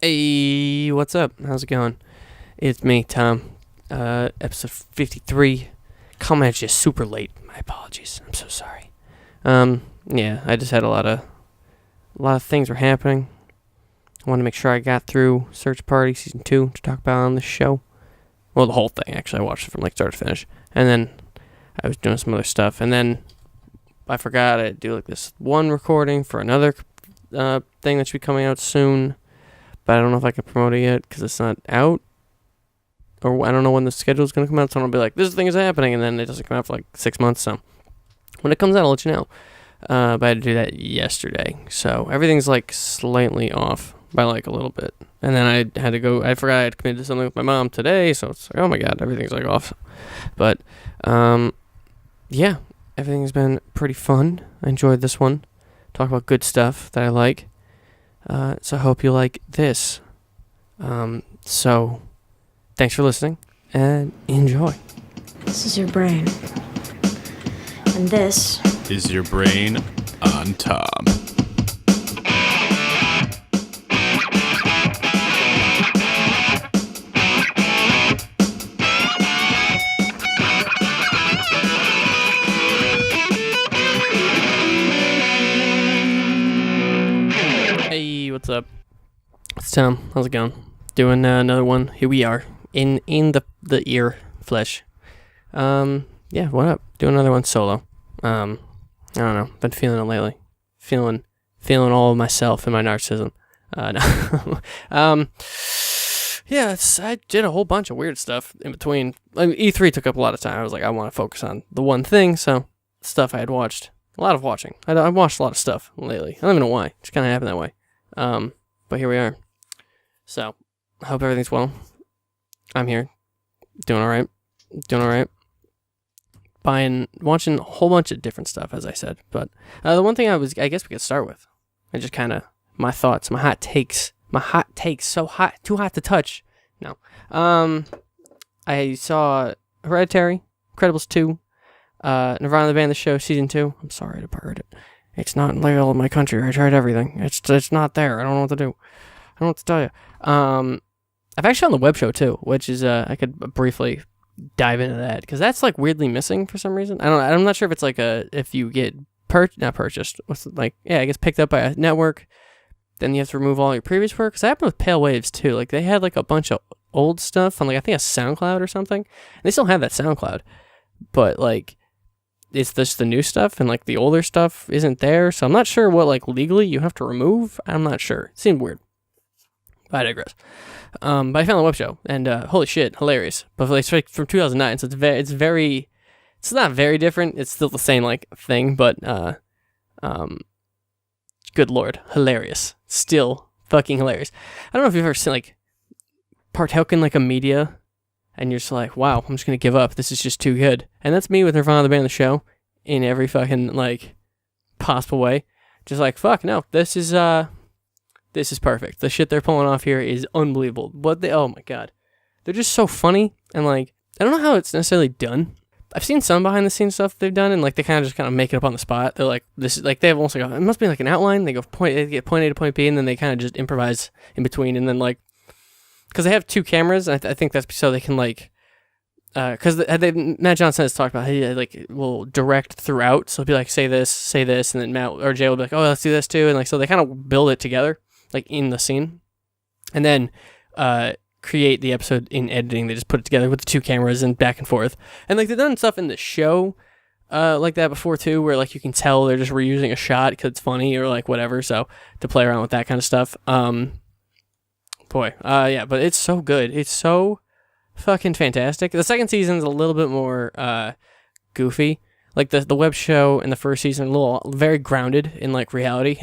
Hey, what's up? How's it going? It's me, Tom. Episode 53. Coming at you super late. My apologies. I'm so sorry. Yeah, I just had a lot of things were happening. I wanted to make sure I got through Search Party Season 2 to talk about on the show. Well, the whole thing, actually. I watched it from start to finish. And then I was doing some other stuff. And then I forgot I'd do this one recording for another thing that should be coming out soon. But I don't know if I can promote it yet because it's not out. Or I don't know when the schedule is going to come out. So I'll be like, this thing is happening. And then it doesn't come out for 6 months. So when it comes out, I'll let you know. But I had to do that yesterday. So everything's slightly off by a little bit. And then I had to go. I forgot I had committed to something with my mom today. So it's oh my God, everything's off. But yeah, everything's been pretty fun. I enjoyed this one. Talk about good stuff that I like. So I hope you like this. So thanks for listening and enjoy. This is your brain. And this is your brain on Tom. Hey, what's up? It's Tom. How's it going? Doing another one. Here we are in the ear flesh. Yeah, what up? Doing another one solo. I don't know. Been feeling it lately. Feeling all of myself and my narcissism. No. Yeah, I did a whole bunch of weird stuff in between. E3 took up a lot of time. I was like, I want to focus on the one thing, so stuff I had watched. A lot of watching. I watched a lot of stuff lately. I don't even know why. It just kind of happened that way. But here we are. So, I hope everything's well. I'm here. Doing alright. Watching a whole bunch of different stuff, as I said. But the one thing I guess we could start with. And just kind of, my thoughts, my hot takes, so hot, too hot to touch. No. I saw Hereditary, Incredibles 2, Nirvana the Band, the show, Season 2. I'm sorry to pirate it. It's not legal in my country. I tried everything. It's not there. I don't know what to do. I don't know what to tell you. I've actually on the web show too, which is I could briefly dive into that because that's weirdly missing for some reason. I'm not sure if it's if you get not purchased. I guess picked up by a network, then you have to remove all your previous work. Because that happened with Pale Waves too. They had a bunch of old stuff on I think a SoundCloud or something. And they still have that SoundCloud, but it's just the new stuff and the older stuff isn't there. So I'm not sure what legally you have to remove. I'm not sure. It seemed weird. But I digress. But I found the web show and holy shit, hilarious. But it's from 2009, so it's not very different. It's still the same thing, but good lord, hilarious. Still fucking hilarious. I don't know if you've ever seen partook in a media and you're just wow, I'm just gonna give up. This is just too good. And that's me with Nirvana the Band, the show, in every fucking possible way. Just fuck no, this is perfect. The shit they're pulling off here is unbelievable. Oh my god, they're just so funny and I don't know how it's necessarily done. I've seen some behind the scenes stuff they've done and they kind of make it up on the spot. They're this is they have almost it must be an outline. They get point A to point B and then they kind of just improvise in between and then because they have two cameras, and I think that's so they can because Matt Johnson has talked about how he will direct throughout, so he'll be say this, and then Matt or Jay will be oh, let's do this too, and so they kind of build it together in the scene, and then create the episode in editing. They just put it together with the two cameras and back and forth, and they've done stuff in the show like that before too, where you can tell they're just reusing a shot because it's funny or whatever. So to play around with that kind of stuff. Yeah, but it's so good. It's so fucking fantastic. The second season's a little bit more goofy. The web show and the first season very grounded in reality.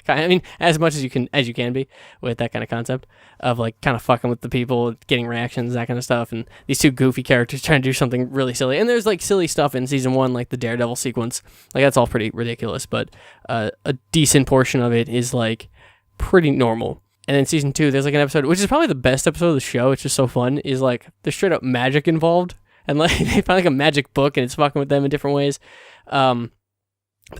I mean, as much as you can be with that kind of concept of kind of fucking with the people, getting reactions, that kind of stuff, and these two goofy characters trying to do something really silly. And there's silly stuff in season 1, the Daredevil sequence. That's all pretty ridiculous, but a decent portion of it is pretty normal. And then season 2, there's an episode, which is probably the best episode of the show. It's just so fun. Is there's straight up magic involved, and they find a magic book, and it's fucking with them in different ways. But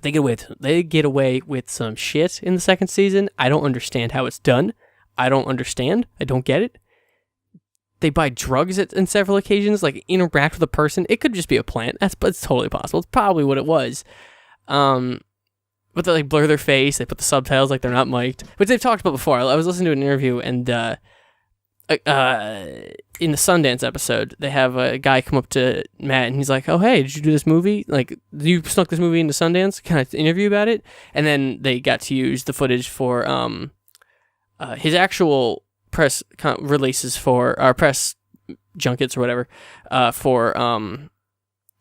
they get away with some shit in the second season. I don't understand how it's done. I don't understand. I don't get it. They buy drugs in several occasions, like interact with a person. It could just be a plant. It's totally possible. It's probably what it was. But they like blur their face. They put the subtitles like they're not mic'd, which they've talked about before. I was listening to an interview, and in the Sundance episode, they have a guy come up to Matt, and he's like, "Oh, hey, did you do this movie? Like, you snuck this movie into Sundance? Can I interview about it?" And then they got to use the footage for his actual press releases for our press junkets or whatever for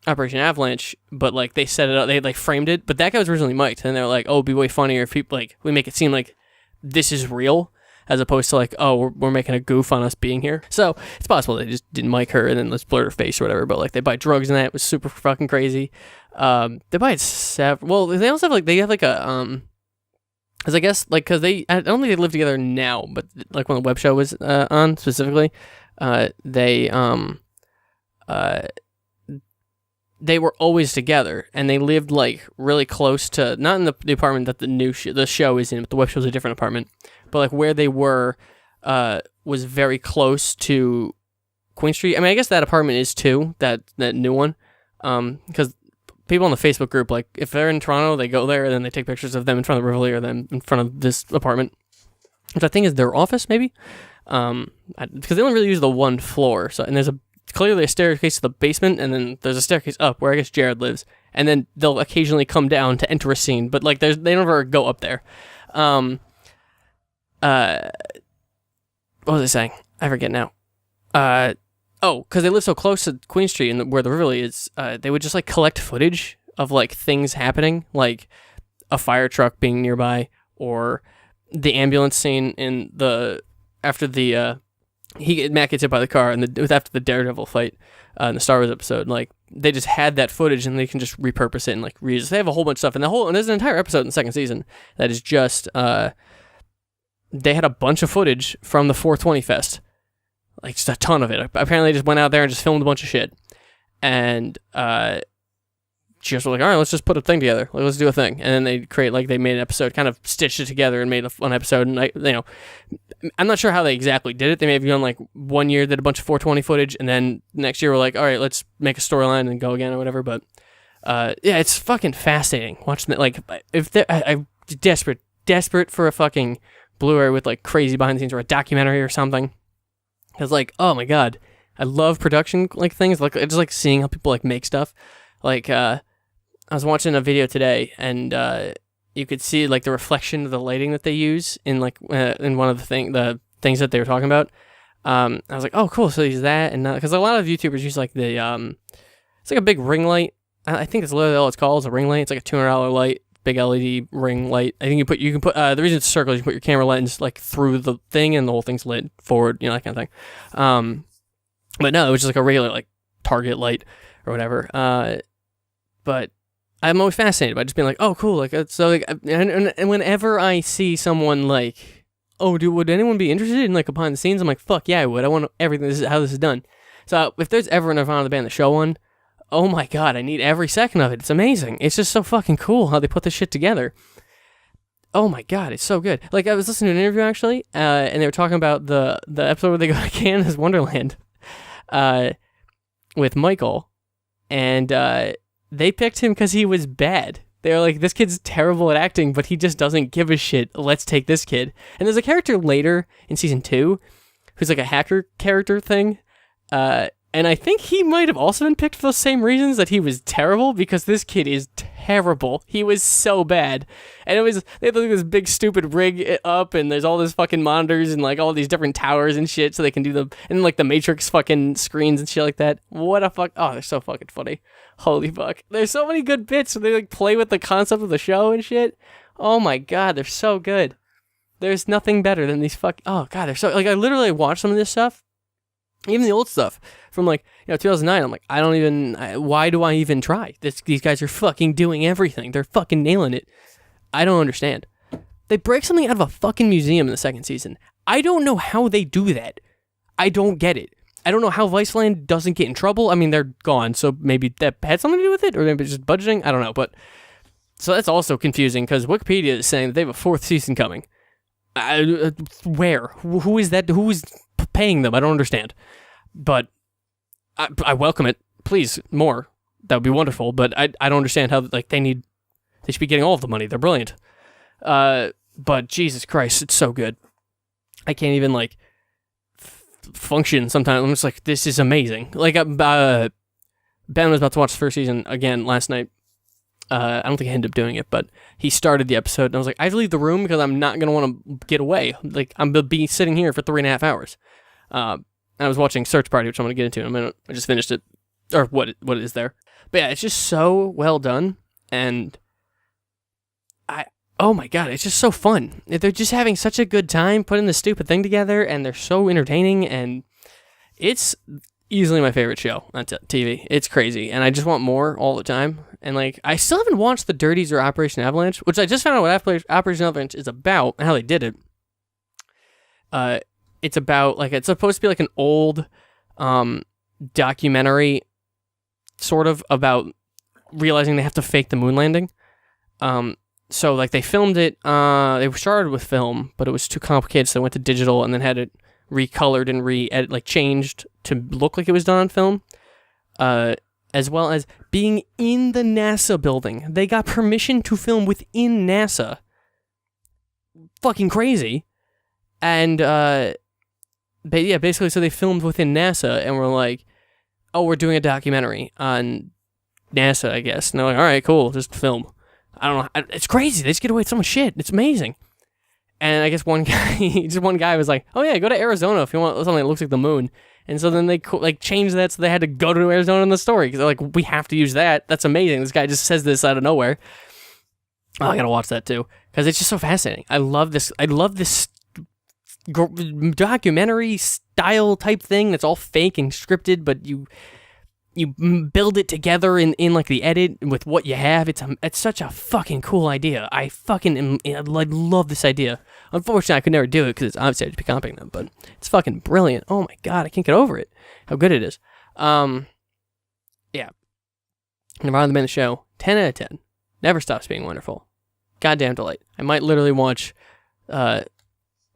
Operation Avalanche, but like they set it up, they like framed it, but that guy was originally mic'd, and they're like, "Oh, it'd be way funnier if people like we make it seem like this is real." As opposed to like, oh, we're making a goof on us being here. So it's possible they just didn't mic her and then let's blur her face or whatever. But like they buy drugs and that it was super fucking crazy. They buy several. Well, they also have like a because I guess like because I don't think they live together now, but like when the web show was on specifically, they were always together, and they lived like really close to, not in the apartment that the show is in, but the web show is a different apartment. But like where they were was very close to Queen Street. I mean, I guess that apartment is too, that new one, because people on the Facebook group, like if they're in Toronto, they go there and then they take pictures of them in front of Rivoli or them in front of this apartment, which I think is their office maybe, because they only really use the one floor. So and there's clearly a staircase to the basement, and then there's a staircase up where I guess Jared lives, and then they'll occasionally come down to enter a scene, but like they never go up there. What was I saying? I forget now. Because they live so close to Queen Street and where the Rivoli is, they would just like collect footage of like things happening, like a fire truck being nearby, or the ambulance scene in after Matt gets hit by the car, and it was after the Daredevil fight in the Star Wars episode. Like they just had that footage, and they can just repurpose it and like reuse. They have a whole bunch of stuff, and there's an entire episode in the second season that is just they had a bunch of footage from the 420 Fest, like just a ton of it. Apparently, they just went out there and just filmed a bunch of shit, and just were like, all right, let's just put a thing together. Like, let's do a thing, and then they made an episode, kind of stitched it together and made an episode. And I'm not sure how they exactly did it. They may have done like 1 year did a bunch of 420 footage, and then next year we're like, all right, let's make a storyline and go again or whatever. But yeah, it's fucking fascinating watching it. Like I'm desperate for a fucking Blu-ray with like crazy behind the scenes or a documentary or something. Because like, oh my god, I love production like things. Like I just like seeing how people like make stuff. Like I was watching a video today, and you could see like the reflection of the lighting that they use in like in one of the things that they were talking about. I was like, oh cool, so they use that, and because a lot of YouTubers use like the it's like a big ring light. I think that's literally all it's called, is a ring light. It's like a $200 light, big LED ring light. I think you can put the reason it's a circle is you can put your camera lens like through the thing, and the whole thing's lit forward, that kind of thing. But no, it was just like a regular like Target light or whatever. But I'm always fascinated by just being like, oh, cool. Like, so, like, and whenever I see someone like, oh, would anyone be interested in like a behind the scenes? I'm like, fuck yeah, I would. I want everything. This is how this is done. So if there's ever a Nirvana the band the show one, oh my god, I need every second of it. It's amazing. It's just so fucking cool how they put this shit together. Oh my god, it's so good. Like I was listening to an interview actually, and they were talking about the episode where they go to Canada's Wonderland, with Michael, and they picked him because he was bad. They were like, this kid's terrible at acting, but he just doesn't give a shit. Let's take this kid. And there's a character later in season 2 who's like a hacker character thing. And I think he might have also been picked for those same reasons, that he was terrible, because this kid is terrible. He was so bad. And they had like this big stupid rig up, and there's all this fucking monitors and like all these different towers and shit, so they can do and like the Matrix fucking screens and shit like that. What a fuck. Oh, they're so fucking funny. Holy fuck. There's so many good bits where they like play with the concept of the show and shit. Oh my god, they're so good. There's nothing better than these oh god, they're so, like, I literally watched some of this stuff, even the old stuff from like 2009. I'm like, why do I even try? These guys are fucking doing everything. They're fucking nailing it. I don't understand. They break something out of a fucking museum in the second season. I don't know how they do that. I don't get it. I don't know how Viceland doesn't get in trouble. I mean, they're gone, so maybe that had something to do with it, or maybe just budgeting. I don't know, but so that's also confusing, because Wikipedia is saying that they have a 4th season coming. Where? Who is that? Who is paying them? I don't understand. But I welcome it. Please, more. That would be wonderful. But I don't understand how like they should be getting all of the money. They're brilliant. But Jesus Christ, it's so good. I can't even like function sometimes. I'm just like, this is amazing. Like Ben was about to watch the first season again last night. I don't think I ended up doing it, but he started the episode, and I was like, I have to leave the room because I'm not going to want to get away. Like, I'm going to be sitting here for 3.5 hours. And I was watching Search Party, which I'm going to get into in a minute. I just finished it, or what it is there. But yeah, it's just so well done, and oh my god, it's just so fun. They're just having such a good time putting this stupid thing together, and they're so entertaining, and it's easily my favorite show on TV. It's crazy, and I just want more all the time. And like, I still haven't watched The Dirties or Operation Avalanche, which I just found out what Operation Avalanche is about and how they did it. It's about like, it's supposed to be like an old documentary, sort of, about realizing they have to fake the moon landing. So like they filmed it. They started with film, but it was too complicated, so they went to digital and then had it recolored and like changed to look like it was done on film. As well as being in the NASA building. They got permission to film within NASA. Fucking crazy. And but yeah, basically, so they filmed within NASA and were like, oh, we're doing a documentary on NASA, I guess. And they're like, all right, cool, just film. I don't know. It's crazy. They just get away with so much shit. It's amazing. And I guess one guy was like, oh yeah, go to Arizona if you want something that looks like the moon. And so then they like changed that, so they had to go to Arizona in the story because they're like, we have to use that. That's amazing. This guy just says this out of nowhere. Oh, I gotta watch that too because it's just so fascinating. I love this documentary style type thing that's all fake and scripted, but you build it together in like the edit with what you have. It's such a fucking cool idea. I love this idea. Unfortunately, I could never do it because it's obviously I'd be copying them, but it's fucking brilliant. Oh my god, I can't get over it. How good it is. Yeah. Nirvana the Band, the show, 10 out of 10. Never stops being wonderful. Goddamn delight. I might literally watch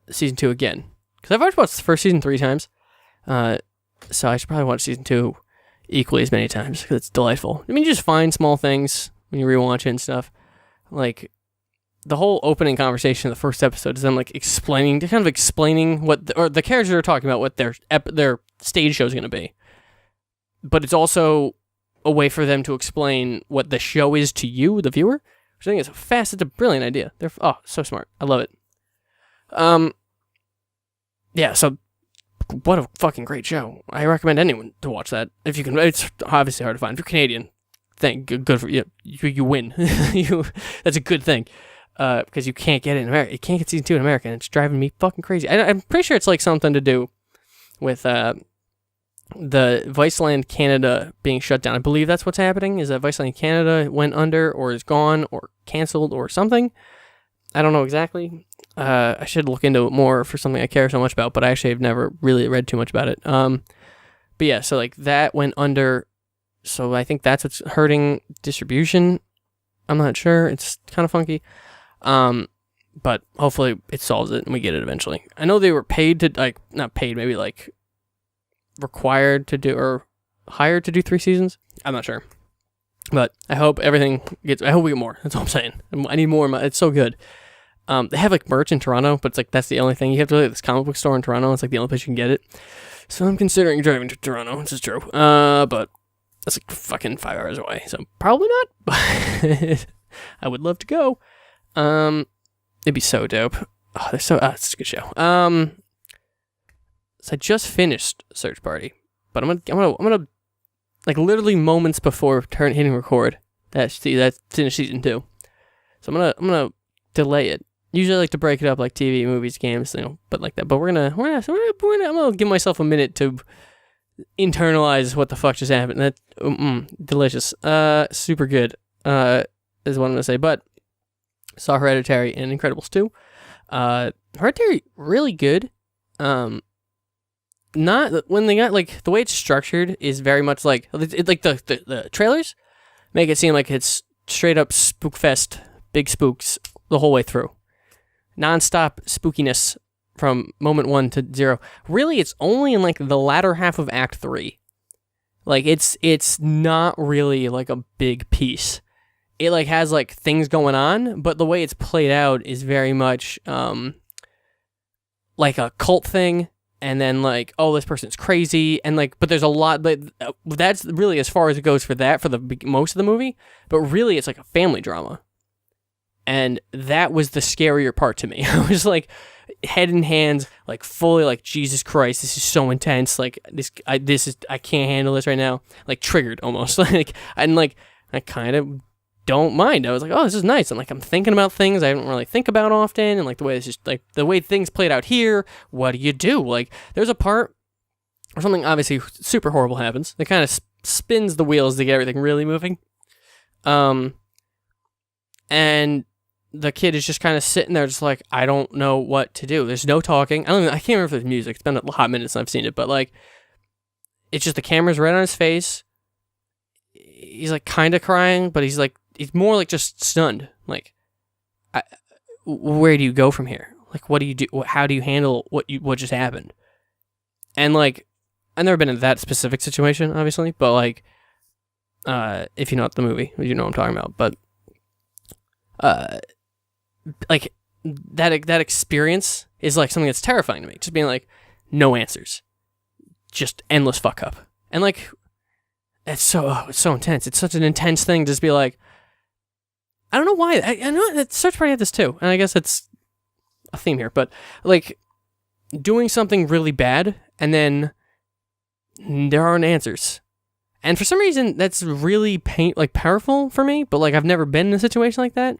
season 2 again because I've already watched the first season 3 times. So I should probably watch season 2 equally as many times because it's delightful. I mean, you just find small things when you rewatch it and stuff. Like the whole opening conversation of the first episode is them like explaining what the characters are talking about, what their stage show is going to be. But it's also a way for them to explain what the show is to you, the viewer. Which I think it's a brilliant idea. They're so smart. I love it. Yeah. So. What a fucking great show. I recommend anyone to watch that. If you can, it's obviously hard to find. If you're Canadian, good for you. You win. That's a good thing. Because you can't get it in America. You can't get season 2 in America, and it's driving me fucking crazy. I'm pretty sure it's like something to do with the Viceland Canada being shut down. I believe that's what's happening, is that Viceland Canada went under, or is gone, or canceled, or something. I don't know exactly. I should look into it more for something I care so much about, but I actually have never really read too much about it. But yeah, so like that went under, so I think that's what's hurting distribution. I'm not sure. It's kind of funky. But hopefully it solves it and we get it eventually. I know they were paid to, like, not paid, maybe like required to do, or hired to do 3 seasons. I'm not sure. But I hope I hope we get more. That's all I'm saying. I need more. It's so good. They have like merch in Toronto, but it's like that's the only thing. You have to go to this comic book store in Toronto. It's like the only place you can get it. So I'm considering driving to Toronto. This is true. But that's like fucking 5 hours away. So probably not. But I would love to go. It'd be so dope. Oh, it's a good show. So I just finished Search Party, but I'm gonna like literally moments before hitting record. That's finished season 2. So I'm gonna delay it. Usually I like to break it up like TV, movies, games, but like that. But I'm gonna give myself a minute to internalize what the fuck just happened. That delicious. Super good. Is what I'm gonna say. But saw Hereditary and Incredibles 2. Hereditary really good. Not when they got like the way it's structured is very much like the trailers make it seem like it's straight up spook fest, big spooks the whole way through. nonstop spookiness from moment 1 to 0. Really, it's only in like the latter half of Act 3. Like it's not really like a big piece. It like has like things going on, but the way it's played out is very much like a cult thing, and then like, oh, this person's crazy, and like, but there's a lot, but that's really as far as it goes for that for the most of the movie. But really, it's like a family drama, and that was the scarier part to me. I was like, head in hands, like fully like, Jesus Christ, this is so intense. Like I can't handle this right now. Like triggered almost. like and like I kind of don't mind. I was like, oh, this is nice. And like I'm thinking about things I don't really think about often, and like the way it's just like the way things played out here. What do you do? Like there's a part where something obviously super horrible happens. That kind of spins the wheels to get everything really moving. And the kid is just kind of sitting there, just like, I don't know what to do. There's no talking. I can't remember if there's music. It's been a hot minute since I've seen it, but like, it's just the camera's right on his face. He's like kind of crying, but he's more like just stunned. Like, where do you go from here? Like, what do you do? How do you handle what just happened? And like, I've never been in that specific situation, obviously, but like, if you know the movie, you know what I'm talking about. But like that experience is like something that's terrifying to me. Just being like, no answers, just endless fuck up, and like it's so intense. It's such an intense thing to just be like, I don't know why. I know that Search Party had this too, and I guess it's a theme here. But like doing something really bad, and then there aren't answers, and for some reason that's really powerful for me. But like I've never been in a situation like that.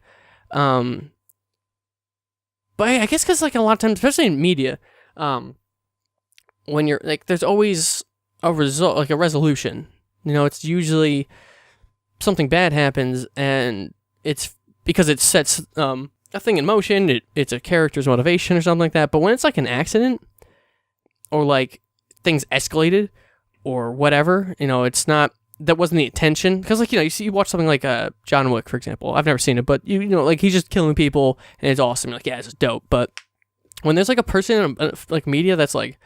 But I guess because like a lot of times, especially in media, when you're like, there's always a result, like a resolution. You know, it's usually something bad happens, and it's because it sets a thing in motion. It's a character's motivation or something like that. But when it's like an accident, or like things escalated, or whatever, you know, it's not. That wasn't the intention, because like, you know, you watch something like John Wick, for example. I've never seen it, but you know, like he's just killing people and it's awesome. You're like, yeah, it's just dope. But when there's like a person in like media that's like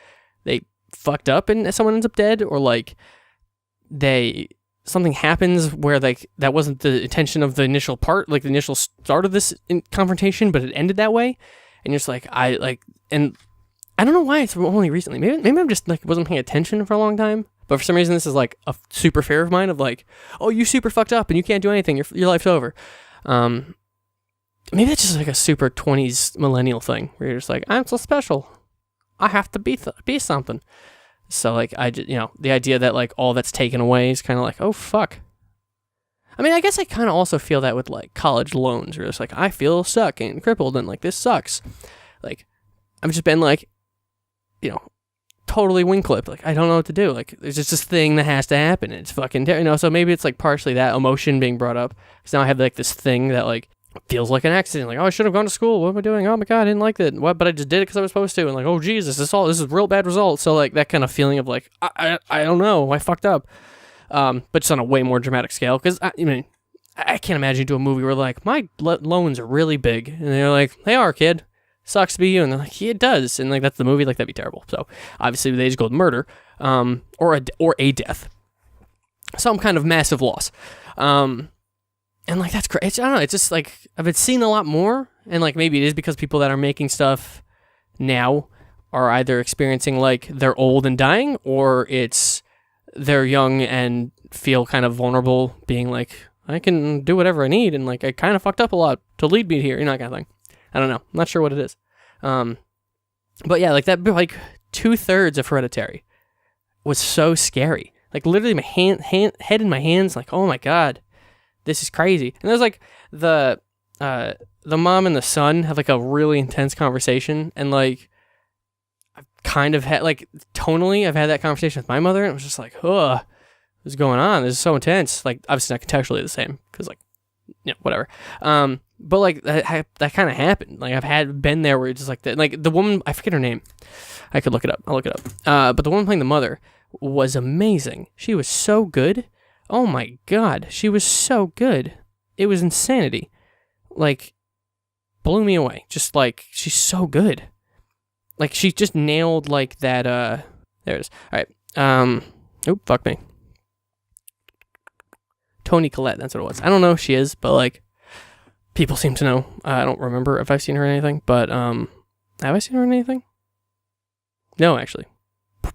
they fucked up and someone ends up dead, or like something happens where like that wasn't the intention of the initial part, like the initial start of this confrontation, but it ended that way, and you're just like, and I don't know why it's only recently. Maybe I'm just like wasn't paying attention for a long time. But for some reason, this is like a super fear of mine of like, oh, you super fucked up and you can't do anything. Your life's over. Maybe that's just like a super 20s millennial thing where you're just like, I'm so special. I have to be something. So like, I just, you know, the idea that like all that's taken away is kind of like, oh, fuck. I mean, I guess I kind of also feel that with like college loans, where it's like, I feel stuck and crippled and like, this sucks. Like, I've just been like, you know, totally wing clipped. Like, I don't know what to do. Like, there's just this thing that has to happen. It's fucking, you know, so maybe it's like partially that emotion being brought up. Because now I have like this thing that like feels like an accident. Like, oh, I should have gone to school. What am I doing? Oh my God, I didn't like that. What? But I just did it because I was supposed to. And like, oh Jesus, this is real bad result. So like that kind of feeling of like, I don't know. I fucked up. But just on a way more dramatic scale. Because I mean, I can't imagine you do a movie where like, my loans are really big. And they're like, they are, kid. Sucks to be you. And they're like, yeah, it does. And like, that's the movie. Like, that'd be terrible. So obviously they just go with murder, or a death, some kind of massive loss. And like, that's crazy. I don't know. It's just like, I've been seeing a lot more. And like, maybe it is because people that are making stuff now are either experiencing like they're old and dying, or it's they're young and feel kind of vulnerable, being like, I can do whatever I need. And like, I kind of fucked up a lot to lead me here, you know, that kind of thing. I don't know. I'm not sure what it is. But yeah, like that, like 2/3 of Hereditary was so scary. Like literally my head in my hands, like, oh my God, this is crazy. And there's like the mom and the son have like a really intense conversation. And like, I've kind of had like tonally, I've had that conversation with my mother, and it was just like, ugh, what's going on? This is so intense. Like obviously not contextually the same, because like, you know, whatever. But like that kind of happened. Like I've been there where it's just like that. Like the woman, I forget her name. I could look it up. I'll look it up. But the woman playing the mother was amazing. She was so good. Oh my God, she was so good. It was insanity. Like blew me away. Just like, she's so good. Like, she just nailed like that. There it is. All right. Fuck me. Toni Collette, that's what it was. I don't know if she is, but like, people seem to know. I don't remember if I've seen her in anything, but have I seen her in anything? No, actually,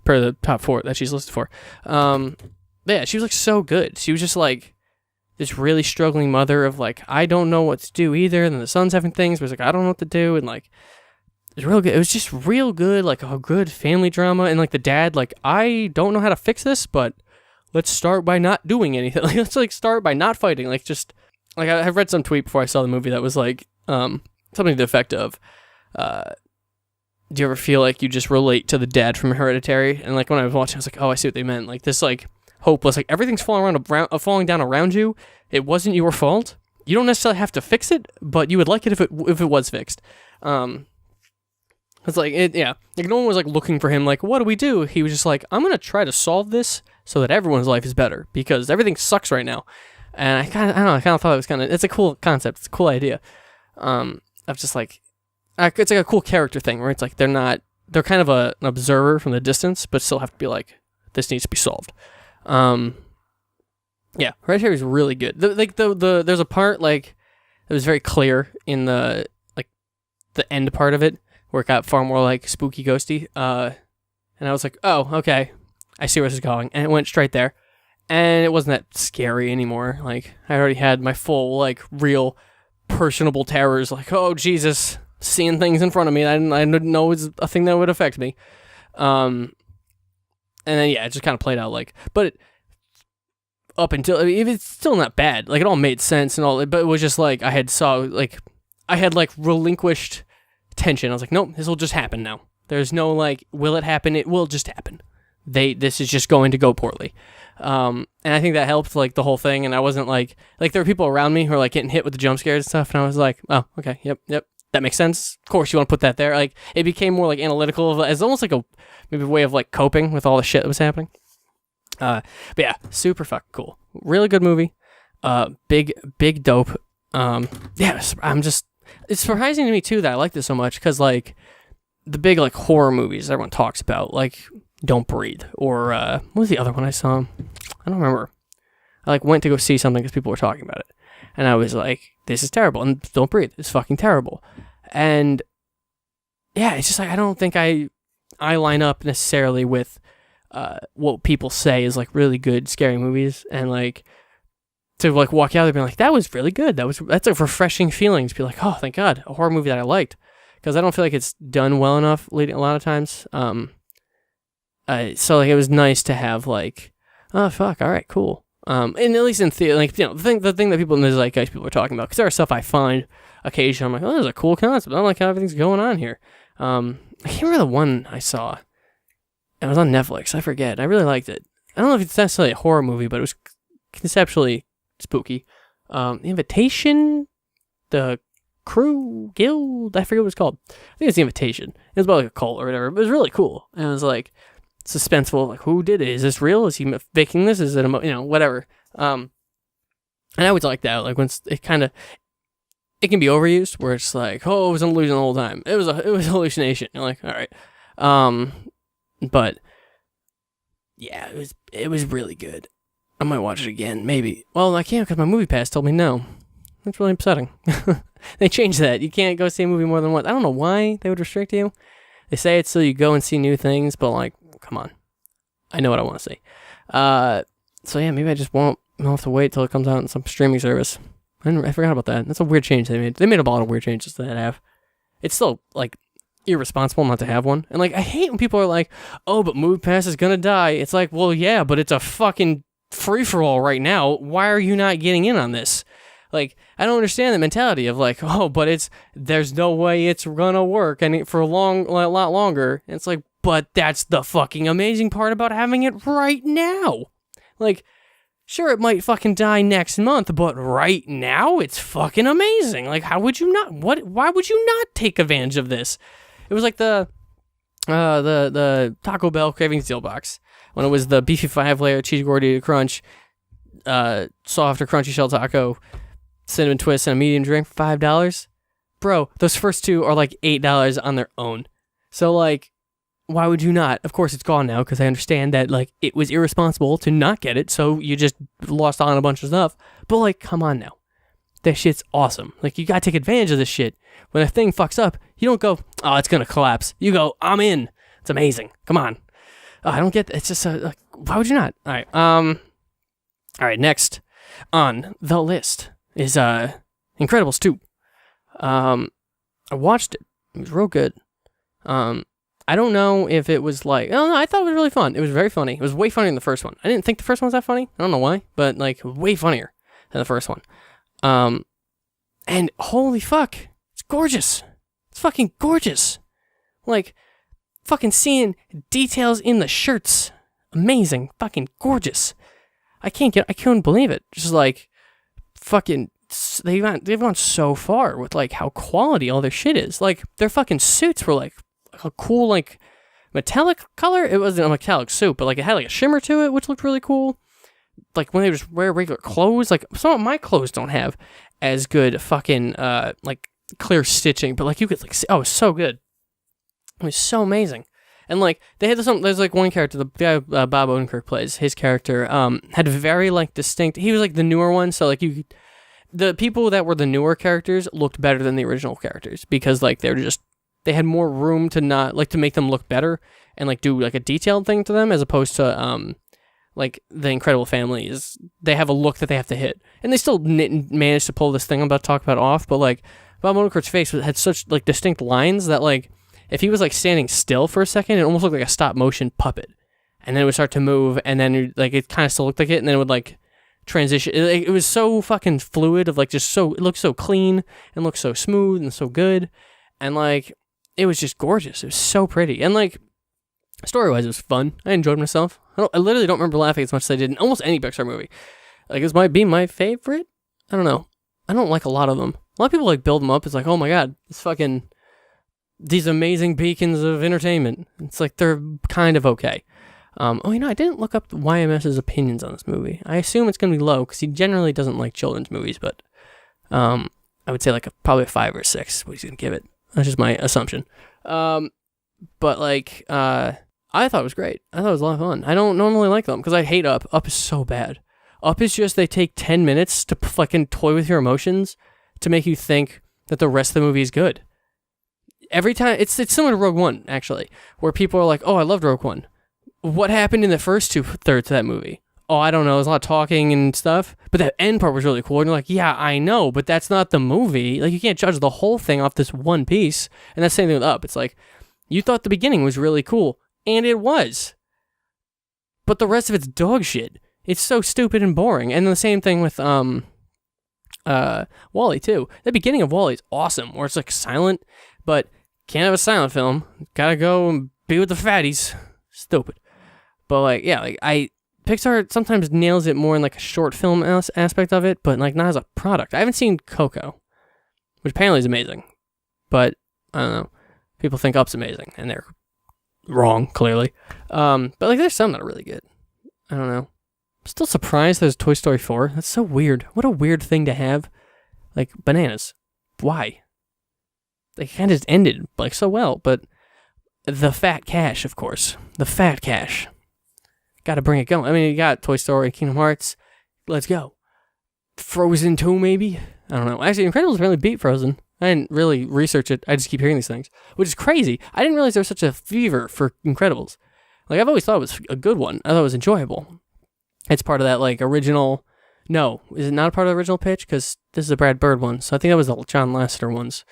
per the top 4 that she's listed for. Yeah, she was like so good. She was just like this really struggling mother of like, I don't know what to do either. And then the son's having things, but it's like, I don't know what to do. And like, it was real good. It was just real good, like a good family drama. And like the dad, like, I don't know how to fix this, but let's start by not doing anything. Like, let's like start by not fighting. Like, just like I read some tweet before I saw the movie that was like something to the effect of, do you ever feel like you just relate to the dad from Hereditary? And like when I was watching, I was like, oh, I see what they meant. Like this like hopeless, like everything's falling down around you. It wasn't your fault. You don't necessarily have to fix it, but you would like it if it was fixed. It's like yeah. Like no one was like looking for him. Like, what do we do? He was just like, I'm gonna try to solve this so that everyone's life is better because everything sucks right now. And I kind of thought it was it's a cool concept. It's a cool idea. Of just like, it's like a cool character thing where it's like they're kind of an observer from the distance, but still have to be like, this needs to be solved. Yeah, Hereditary is really good. There's a part like that was very clear in the end part of it where it got far more like spooky ghosty. And I was like, oh, okay, I see where this is going, and it went straight there, and it wasn't that scary anymore. Like I already had my full like real personable terrors, like oh Jesus, seeing things in front of me I didn't know was a thing that would affect me. And then yeah, it just kind of played out like, but up until it's still not bad. Like it all made sense and all, but it was just like I had relinquished tension. I was like, nope, this will just happen now. There's no like, will it happen? It will just happen. This is just going to go poorly. And I think that helped like the whole thing. And I wasn't like there were people around me who were like getting hit with the jump scares and stuff. And I was like, oh, okay, yep. That makes sense. Of course you want to put that there. Like it became more like analytical as almost like maybe a way of like coping with all the shit that was happening. But yeah, super fucking cool. Really good movie. Big dope. Yeah, it's surprising to me too that I like this so much because like the big like horror movies everyone talks about, like Don't Breathe or what was the other one I saw? I don't remember. I like went to go see something because people were talking about it, and I was like, this is terrible, and Don't Breathe is fucking terrible. And yeah, it's just like I don't think I line up necessarily with what people say is like really good scary movies, and like to like walk out there being like that was really good. That's a refreshing feeling to be like, oh thank God, a horror movie that I liked, because I don't feel like it's done well enough a lot of times. So like it was nice to have like, oh fuck, all right, cool. And at least in theater, like you know the thing that people in the zeitgeist people are talking about, because there are stuff I find occasionally I'm like, oh, this is a cool concept. I don't like how everything's going on here. I can't remember the one I saw. It was on Netflix. I forget. I really liked it. I don't know if it's necessarily a horror movie, but it was conceptually spooky. The Invitation, The Crew Guild. I forget what it's called. I think it's The Invitation. It was about like a cult or whatever. But it was really cool. And it was like suspenseful. Like, who did it? Is this real? Is he faking this? Is it whatever. And I always like that. Like when it can be overused, where it's like, oh, it was an illusion the whole time. It was a hallucination. You're like, all right. But yeah, it was really good. I might watch it again, maybe. Well, I can't because my movie pass told me no. That's really upsetting. They changed that. You can't go see a movie more than once. I don't know why they would restrict you. They say it's so you go and see new things, but like, come on. I know what I want to see. So yeah, maybe I just won't. I'll have to wait till it comes out on some streaming service. I forgot about that. That's a weird change they made. They made a lot of weird changes to that app. It's still like irresponsible not to have one. And like I hate when people are like, oh, but MoviePass is gonna die. It's like, well, yeah, but it's a fucking free-for-all right now. Why are you not getting in on this? Like, I don't understand the mentality of like, oh, but there's no way it's gonna work and for a lot longer. And it's like, but that's the fucking amazing part about having it right now. Like, sure, it might fucking die next month, but right now it's fucking amazing. Like, how would you not? Why would you not take advantage of this? It was like the Taco Bell Cravings Deal Box when it was the beefy 5-layer cheese gordita crunch, soft or crunchy shell taco, cinnamon twist, and a medium drink for $5. bro, those first two are like $8 on their own. So like, why would you not? Of course, it's gone now because I understand that like it was irresponsible to not get it, so you just lost on a bunch of stuff. But like, come on now, that shit's awesome. Like, you gotta take advantage of this shit. When a thing fucks up, you don't go, oh, it's gonna collapse. You go, I'm in. It's amazing. Come on. I don't get. It's just like, why would you not? All right. All right. Next on the list is Incredibles 2. I watched it. It was real good. I don't know if it was like, oh no, I thought it was really fun. It was very funny. It was way funnier than the first one. I didn't think the first one was that funny. I don't know why, but like way funnier than the first one. And holy fuck, it's gorgeous. It's fucking gorgeous. Like, fucking seeing details in the shirts. Amazing. Fucking gorgeous. I couldn't believe it. Just like, fucking, they've gone so far with like how quality all their shit is. Like, their fucking suits were like a cool like metallic color. It wasn't a metallic suit, but like it had like a shimmer to it, which looked really cool. Like when they just wear regular clothes, like some of my clothes don't have as good fucking like clear stitching, but like you could like see, oh, it was so good. It was so amazing. And like they had there's like one character, the guy Bob Odenkirk plays, his character had very like distinct, he was like the newer one, so like the people that were the newer characters looked better than the original characters because like they had more room to not like to make them look better and like do like a detailed thing to them, as opposed to like the Incredible Family is, they have a look that they have to hit, and they still managed to pull this thing I'm about to talk about off. But like Bob Odenkirk's face had such like distinct lines that like if he was like standing still for a second, it almost looked like a stop motion puppet, and then it would start to move, and then like it kind of still looked like it, and then it would like transition. It was so fucking fluid, of like just so, it looked so clean and looked so smooth and so good, and like it was just gorgeous. It was so pretty. And like story-wise, it was fun. I enjoyed myself. I literally don't remember laughing as much as I did in almost any Pixar movie. Like, this might be my favorite. I don't know. I don't like a lot of them. A lot of people like build them up. It's like, oh my god, it's fucking these amazing beacons of entertainment. It's like they're kind of okay. I didn't look up YMS's opinions on this movie. I assume it's going to be low because he generally doesn't like children's movies, but I would say like probably a 5 or 6 what he's going to give it. That's just my assumption. But like, I thought it was great. I thought it was a lot of fun. I don't normally like them because I hate Up. Up is so bad. Up is just, they take 10 minutes to fucking toy with your emotions to make you think that the rest of the movie is good. Every time, it's similar to Rogue One, actually, where people are like, oh, I loved Rogue One. What happened in the first 2/3 of that movie? Oh, I don't know. There's a lot of talking and stuff, but that end part was really cool. And you're like, yeah, I know, but that's not the movie. Like, you can't judge the whole thing off this one piece. And that's the same thing with Up. It's like, you thought the beginning was really cool, and it was. But the rest of it's dog shit. It's so stupid and boring. And the same thing with WALL-E, too. The beginning of WALL-E is awesome, where it's like silent, but can't have a silent film. Gotta go and be with the fatties. Stupid. But like, yeah, like Pixar sometimes nails it more in like a short film aspect of it, but like not as a product. I haven't seen Coco, which apparently is amazing, but I don't know. People think Up's amazing, and they're wrong, clearly. But like, there's some that are really good. I don't know. I'm still surprised there's Toy Story 4. That's so weird. What a weird thing to have. Like, bananas. Why? They kind of just ended like so well, but the fat cash, of course. The fat cash. Got to bring it going. I mean, you got Toy Story, Kingdom Hearts. Let's go. Frozen 2, maybe? I don't know. Actually, Incredibles really beat Frozen. I didn't really research it. I just keep hearing these things, which is crazy. I didn't realize there was such a fever for Incredibles. Like, I've always thought it was a good one. I thought it was enjoyable. It's part of that, like, original... No, is it not a part of the original pitch? Because this is a Brad Bird one, so I think that was the John Lasseter ones.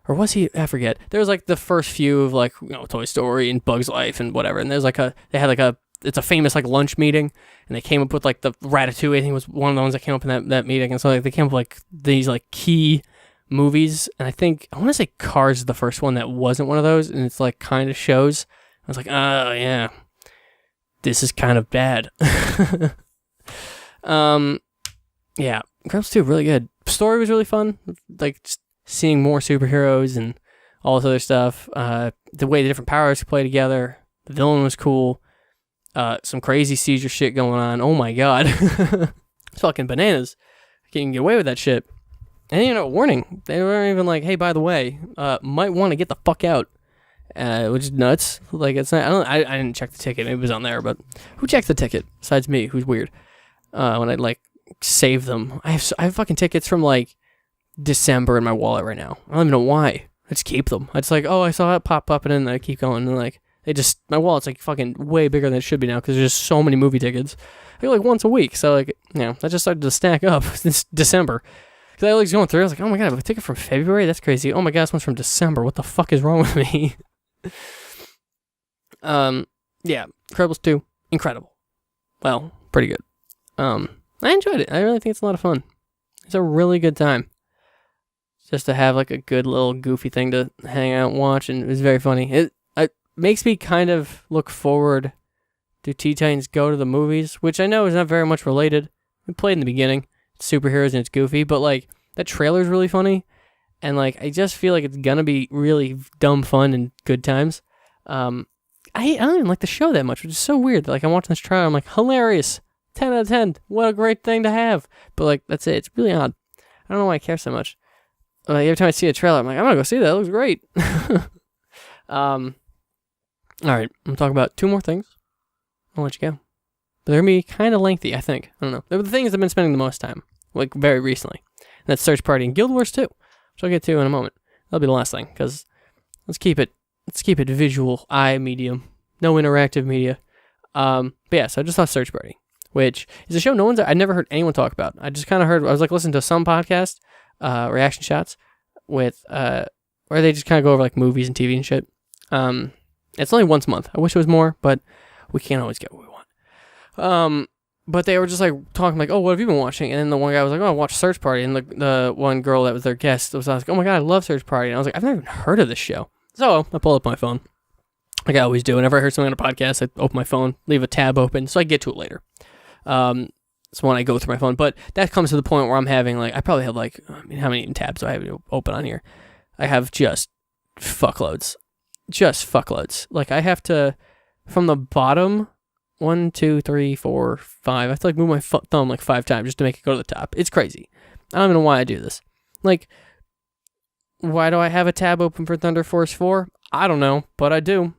Or was he? I forget. There was, like, the first few of, like, you know, Toy Story and Bug's Life and whatever, and there's, like, they had, like, it's a famous, like, lunch meeting, and they came up with, like, the Ratatouille, I think was one of the ones that came up in that meeting, and so, like, they came up with, like, these, like, key movies, and I want to say Cars is the first one that wasn't one of those, and it's, like, kind of shows. I was like, oh, yeah. This is kind of bad. Yeah, Incredibles 2, really good. Story was really fun, like, just seeing more superheroes and all this other stuff. The way the different powers play together. The villain was cool. Some crazy seizure shit going on. Oh my god. It's fucking bananas. I can't even get away with that shit. warning. They weren't even like, hey, by the way, might want to get the fuck out. Which is nuts. Like, it's not, I didn't check the ticket. Maybe it was on there, but who checked the ticket besides me? Who's weird? When I like save them, I have fucking tickets from like December in my wallet right now. I don't even know why. I just keep them. I just like, oh, I saw it pop up, and then I keep going, and like my wallet's like fucking way bigger than it should be now because there's just so many movie tickets. I go like once a week, so like that just started to stack up since December. Because I was going through, I was like, oh my god, I have a ticket from February? That's crazy. Oh my god, this one's from December. What the fuck is wrong with me? Yeah, Incredibles 2, incredible. Well, pretty good. I enjoyed it. I really think it's a lot of fun. It's a really good time. Just to have like a good little goofy thing to hang out and watch, and it was very funny. It makes me kind of look forward to Teen Titans Go to the movies, which I know is not very much related. We played in the beginning. It's superheroes and it's goofy, but like that trailer's really funny. And like I just feel like it's gonna be really dumb fun and good times. I don't even like the show that much, which is so weird. Like I'm watching this trailer, I'm like, hilarious, 10 out of 10. What a great thing to have. But like that's it. It's really odd. I don't know why I care so much. Like every time I see a trailer, I'm like, I'm gonna go see that. It looks great. All right, I'm gonna talk about 2 more things. I'll let you go. But they're gonna be kind of lengthy, I think. I don't know. They're the things I've been spending the most time, like very recently. And that's Search Party and Guild Wars 2, which I'll get to in a moment. That'll be the last thing, because let's keep it visual eye medium, no interactive media. But yeah, so I just saw Search Party, which is a show I never heard anyone talk about. I just kind of heard, I was like listening to some podcast, reaction shots with, where they just kind of go over like movies and TV and shit. It's only once a month. I wish it was more, but we can't always get what we want. But they were just like talking like, oh, what have you been watching? And then the one guy was like, oh, I watched Search Party. And the one girl that was their guest was like, oh my god, I love Search Party. And I was like, I've never even heard of this show. So I pulled up my phone, like I always do. Whenever I heard something on a podcast, I open my phone, leave a tab open, so I get to it later. So when I go through my phone, but that comes to the point where I'm having like, I probably have like, I mean, how many tabs do I have open on here? I have just fuckloads. Like I have to, from the bottom, 1, 2, 3, 4, 5. I have to like move my thumb like 5 times just to make it go to the top. It's crazy. I don't even know why I do this. Like, why do I have a tab open for Thunder Force 4? I don't know, but I do.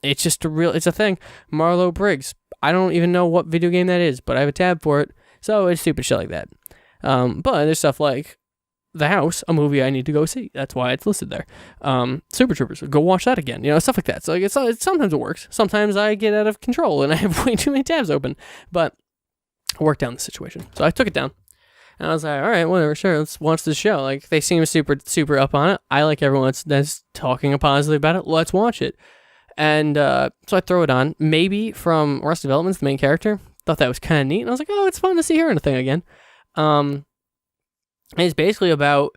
It's just it's a thing. Marlo Briggs. I don't even know what video game that is, but I have a tab for it. So it's stupid shit like that. But there's stuff like The House, a movie I need to go see. That's why it's listed there. Super Troopers, go watch that again. You know, stuff like that. So like, sometimes it works. Sometimes I get out of control and I have way too many tabs open. But I worked down the situation. So I took it down. And I was like, all right, whatever, sure, let's watch this show. Like, they seem super, super up on it. I like everyone that's talking positively about it. Let's watch it. And so I throw it on. Maybe from Arrested Development's the main character. Thought that was kind of neat. And I was like, oh, it's fun to see her in a thing again. And it's basically about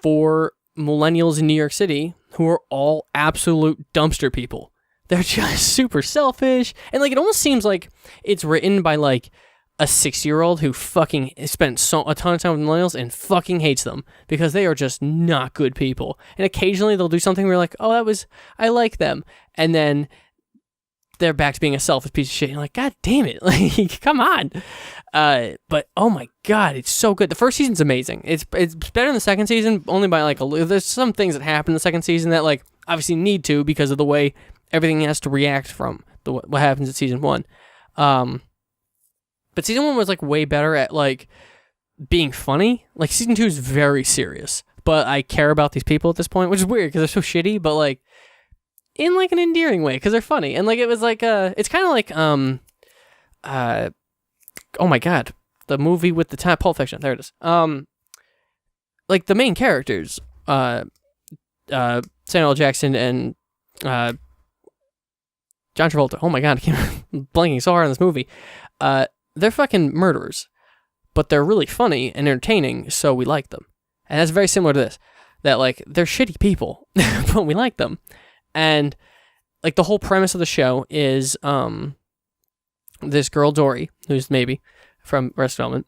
4 millennials in New York City who are all absolute dumpster people. They're just super selfish. And, like, it almost seems like it's written by, like, a 6-year-old who fucking spent a ton of time with millennials and fucking hates them because they are just not good people. And occasionally they'll do something where you're like, oh, I like them. And then they're back to being a selfish piece of shit. And you're like, god damn it. Like, come on. But oh my god, it's so good. The first season's amazing. It's better than the second season, only by like there's some things that happen in the second season that like obviously need to because of the way everything has to react from what happens in season 1. But season 1 was like way better at like being funny. Like season 2 is very serious, but I care about these people at this point, which is weird because they're so shitty, but like in like an endearing way because they're funny. And like it was like it's kind of like oh my god, the movie with the time, Pulp Fiction. There it is. Like the main characters, Samuel L. Jackson and John Travolta. Oh my god, I keep blanking so hard on this movie. They're fucking murderers, but they're really funny and entertaining, so we like them. And that's very similar to this, that like they're shitty people, but we like them. And like the whole premise of the show is this girl Dory, who's maybe from Arrested Development,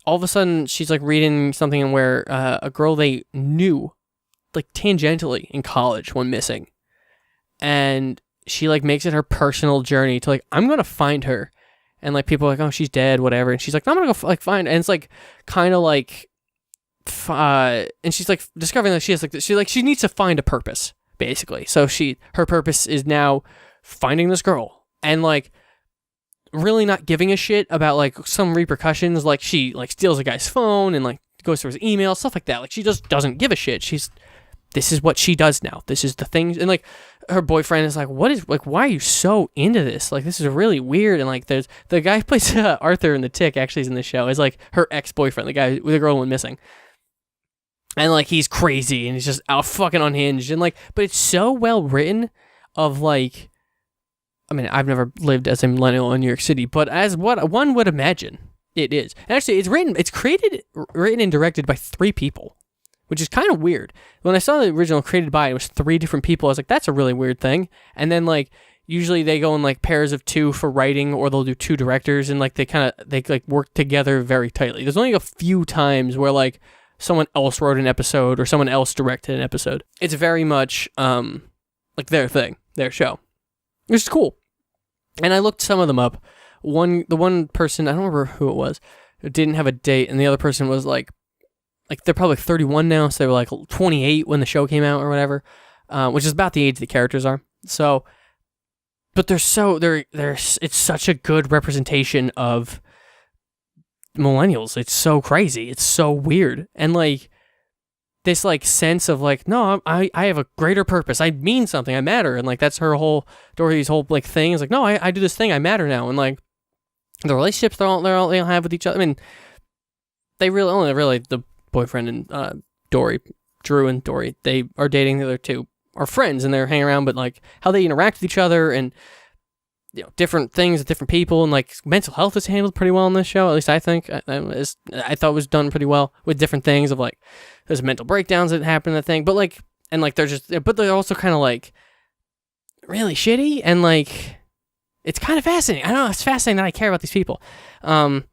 all of a sudden she's like reading something where a girl they knew like tangentially in college went missing, and she like makes it her personal journey to like, I'm gonna find her and like people are like, oh, she's dead, whatever, and she's like, no, I'm gonna go like find, and it's like kind of like, and she's like discovering that she needs to find a purpose basically. So her purpose is now finding this girl and like really not giving a shit about like some repercussions. Like she like steals a guy's phone and like goes through his email, stuff like that. Like she just doesn't give a shit. This is what she does now. This is the thing. And like her boyfriend is like, why are you so into this? Like, this is really weird. And like, there's the guy who plays Arthur in The Tick, actually is in the show, is like her ex-boyfriend, the girl who went missing. And like, he's crazy and he's just out fucking unhinged. And like, but it's so well written of like, I mean, I've never lived as a millennial in New York City, but as what one would imagine it is. And actually, it's created, written and directed by 3 people. Which is kind of weird. When I saw the original created by, it was 3 different people. I was like, that's a really weird thing. And then like, usually they go in like pairs of 2 for writing, or they'll do 2 directors, and like they like work together very tightly. There's only a few times where like someone else wrote an episode or someone else directed an episode. It's very much like their thing, their show. Which is cool. And I looked some of them up. The one person, I don't remember who it was, didn't have a date, and the other person was like they're probably 31 now, so they were like 28 when the show came out or whatever, which is about the age the characters are. So, but it's such a good representation of millennials. It's so crazy. It's so weird. And like this like sense of like, no, I have a greater purpose. I mean something. I matter. And like, that's her whole, Dorothy's whole like thing is like, no, I do this thing. I matter now. And like the relationships they all have with each other. I mean, they really the boyfriend and Drew and Dory, they are dating. The other 2 are friends and they're hanging around, but like how they interact with each other and, you know, different things with different people, and like mental health is handled pretty well in this show. At least I think I thought it was done pretty well with different things of like there's mental breakdowns that happen in the thing, but like, and like but they're also kind of like really shitty, and like it's kind of fascinating. I don't know, it's fascinating that I care about these people. And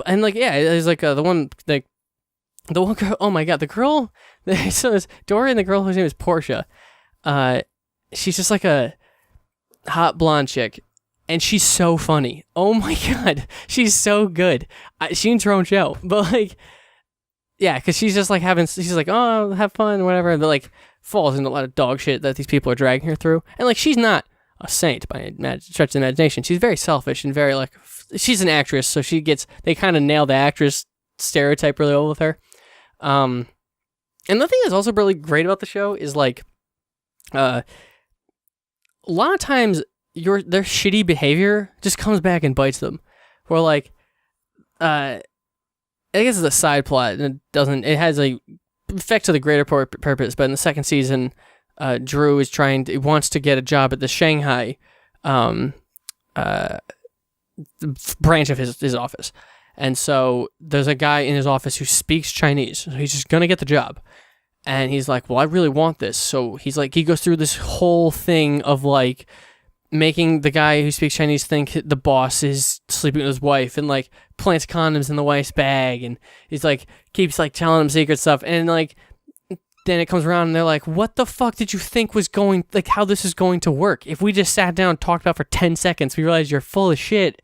like, yeah, it's like the one girl, oh my god, the girl, so there's Dory and the girl whose name is Portia. She's just like a hot blonde chick, and she's so funny. Oh my god, she's so good. She needs her own show, but like, yeah, because she's just like she's like, oh, have fun, whatever, but like falls into a lot of dog shit that these people are dragging her through. And like, she's not a saint by stretch of the imagination. She's very selfish and very like, she's an actress, so they kind of nail the actress stereotype really well with her. And the thing that's also really great about the show is like, a lot of times their shitty behavior just comes back and bites them. Where like, I guess it's a side plot, and it has a effect to the greater purpose. But in the second season, Drew wants to get a job at the Shanghai, branch of his office. And so there's a guy in his office who speaks Chinese. So he's just going to get the job. And he's like, well, I really want this. So he's like, he goes through this whole thing of like making the guy who speaks Chinese think the boss is sleeping with his wife, and like plants condoms in the wife's bag. And he's like, keeps like telling him secret stuff. And like, then it comes around and they're like, what the fuck did you think was how this is going to work? If we just sat down and talked about it for 10 seconds, we realized you're full of shit.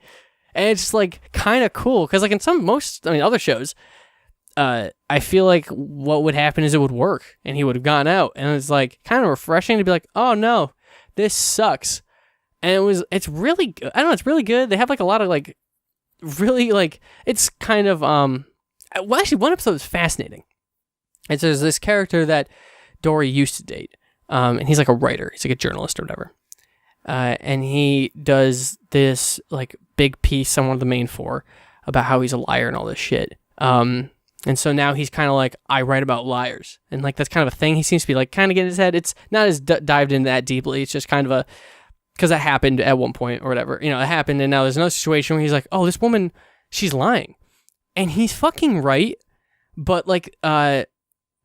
And it's like kind of cool, because like in other shows, I feel like what would happen is it would work and he would have gone out, and it's like kind of refreshing to be like, oh no, this sucks. And it's really good. I don't know, it's really good. They have like a lot of like really like, it's kind of well, actually one episode is fascinating. And so there's this character that Dory used to date, and he's like a writer, he's like a journalist or whatever. And he does this like big piece on one of the main 4 about how he's a liar and all this shit. And so now he's kind of like, I write about liars. And like, that's kind of a thing he seems to be like kind of getting in his head. It's not as dived in that deeply. It's just kind of because that happened at one point or whatever. You know, it happened, and now there's another situation where he's like, oh, this woman, she's lying. And he's fucking right. But like,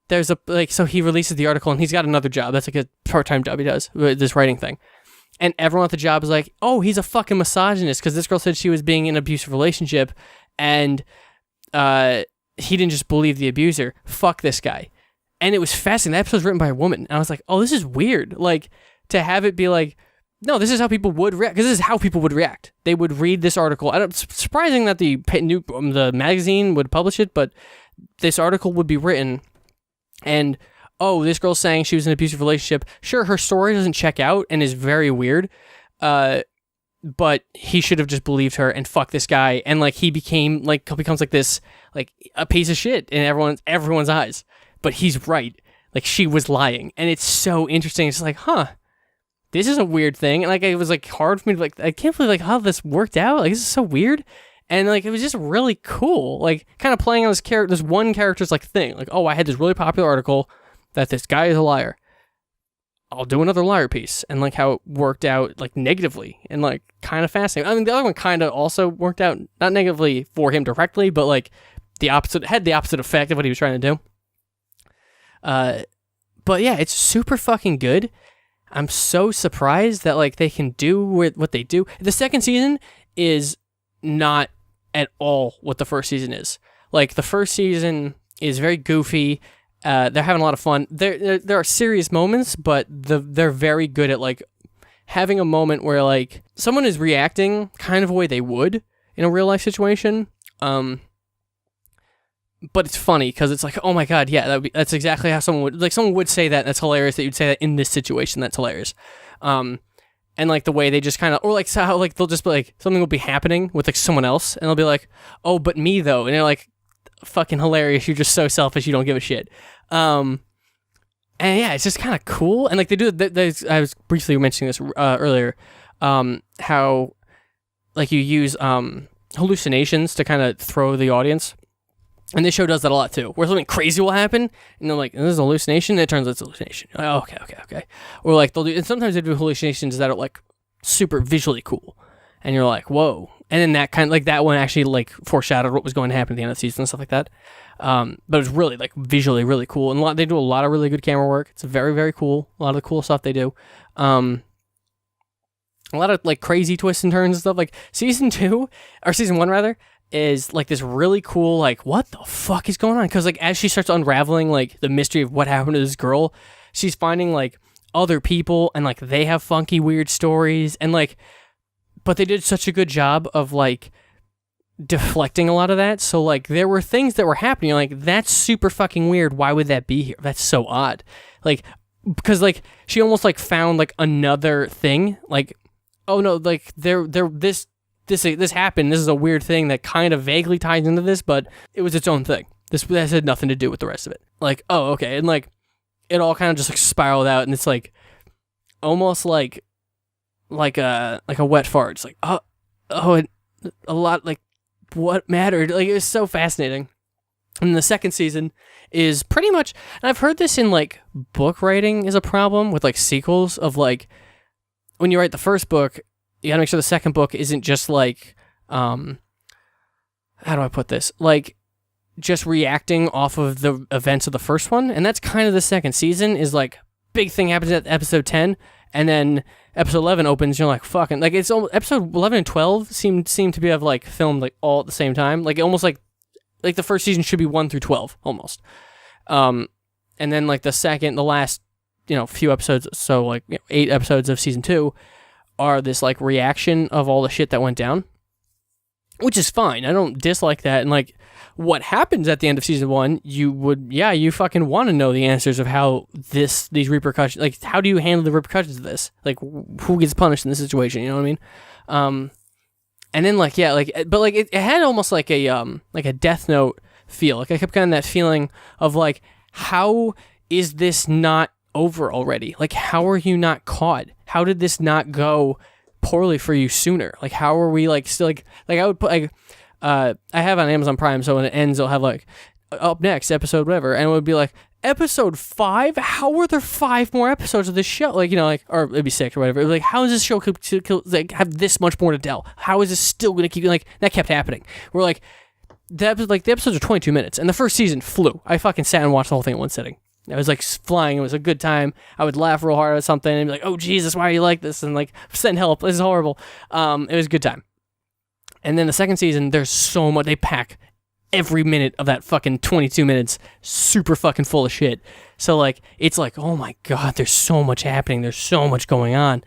there's so he releases the article, and he's got another job. That's like a part-time job he does, this writing thing. And everyone at the job is like, oh, he's a fucking misogynist, because this girl said she was being in an abusive relationship, and he didn't just believe the abuser. Fuck this guy. And it was fascinating. That episode was written by a woman. And I was like, oh, this is weird. Like, to have it be like, no, this is how people would react, because this is how people would react. They would read this article. It's surprising that the magazine would publish it, but this article would be written, and, oh, this girl's saying she was in an abusive relationship. Sure, her story doesn't check out and is very weird, but he should have just believed her and fuck this guy, and, like, he becomes, like, this, like, a piece of shit in everyone's eyes. But he's right. Like, she was lying, and it's so interesting. It's like, huh, this is a weird thing, and, like, it was, like, hard for me to, like, I can't believe, like, how this worked out. Like, this is so weird, and, like, it was just really cool, like, kind of playing on this one character's, like, thing. Like, oh, I had this really popular article that this guy is a liar. I'll do another liar piece, and, like, how it worked out, like, negatively, and, like, kind of fascinating. I mean, the other one kind of also worked out, not negatively for him directly, but, like, had the opposite effect of what he was trying to do. But yeah, it's super fucking good. I'm so surprised that, like, they can do what they do. The second season is not at all what the first season is. Like, the first season is very goofy. They're having a lot of fun. There are serious moments, but they're very good at, like, having a moment where, like, someone is reacting kind of the way they would in a real life situation. But it's funny because it's like, oh my god, yeah, that's exactly how someone would say that. That's hilarious that you'd say that in this situation. That's hilarious. And, like, the way they just kind of, or, like, so how, like, they'll just be like, something will be happening with, like, someone else, and they'll be like, oh, but me though, and they're like, fucking hilarious. You're just so selfish. You don't give a shit. And yeah, it's just kind of cool. And, like, they do. I was briefly mentioning this earlier. How, like, you use hallucinations to kind of throw the audience. And this show does that a lot too, where something crazy will happen, and they're like, "This is a hallucination," and it turns out it's a hallucination. Like, oh, okay. Or, like, they'll do, and sometimes they do hallucinations that are, like, super visually cool, and you're like, "Whoa!" And then that kind of, like, that one actually, like, foreshadowed what was going to happen at the end of the season and stuff like that. But it's really, like, visually really cool, and they do a lot of really good camera work. It's very, very cool. A lot of the cool stuff they do. A lot of, like, crazy twists and turns and stuff. Like, season 1 rather, is, like, this really cool, like, what the fuck is going on? Because, like, as she starts unraveling, like, the mystery of what happened to this girl, she's finding, like, other people, and, like, they have funky, weird stories, and, like, but they did such a good job of, like, deflecting a lot of that. So, like, there were things that were happening, like, that's super fucking weird. Why would that be here? That's so odd. Like, because, like, she almost, like, found, like, another thing, like, oh no, like, this happened. This is a weird thing that kind of vaguely ties into this, but it was its own thing. This had nothing to do with the rest of it. Like, oh, okay. And, like, it all kind of just, like, spiraled out, and it's, like, almost like a wet fart. It's like, a lot, like, what mattered? Like, it was so fascinating. And the second season is pretty much, and I've heard this in, like, book writing is a problem with, like, sequels of, like, when you write the first book, you gotta make sure the second book isn't just, like, how do I put this? Like, just reacting off of the events of the first one. And that's kind of the second season, is, like, big thing happens at episode 10, and then episode 11 opens, you're like, fucking, like, it's almost, episode 11 and 12 seem to be have, like, filmed, like, all at the same time. Like, almost like the first season should be 1 through 12, almost. And then, like, the last, few episodes, so, like, 8 episodes of season 2, are this, like, reaction of all the shit that went down, which is fine. I don't dislike that. And, like, what happens at the end of season 1, you fucking want to know the answers of how these repercussions, like, how do you handle the repercussions of this? Like, who gets punished in this situation? You know what I mean? And then, like, yeah, like, but, like, it had almost like a Death Note feel. Like, I kept getting that feeling of, like, how is this not over already? Like, how are you not caught? How did this not go poorly for you sooner? Like, how are we, like, still, like I would put, like, I have on Amazon Prime, so when it ends, it'll have, like, up next episode whatever, and it would be like, episode 5? How are there 5 more episodes of this show? Like, like, or it'd be 6 or whatever. Like, how is this show like have this much more to tell? How is this still gonna keep, like, that kept happening? We're like, the episodes are 22 minutes, and the first season flew. I fucking sat and watched the whole thing in one sitting. I was, like, flying. It was a good time. I would laugh real hard at something and be like, oh, Jesus, why are you like this? And, like, send help. This is horrible. It was a good time. And then the second season, there's so much. They pack every minute of that fucking 22 minutes super fucking full of shit. So, like, it's like, oh, my God, there's so much happening. There's so much going on.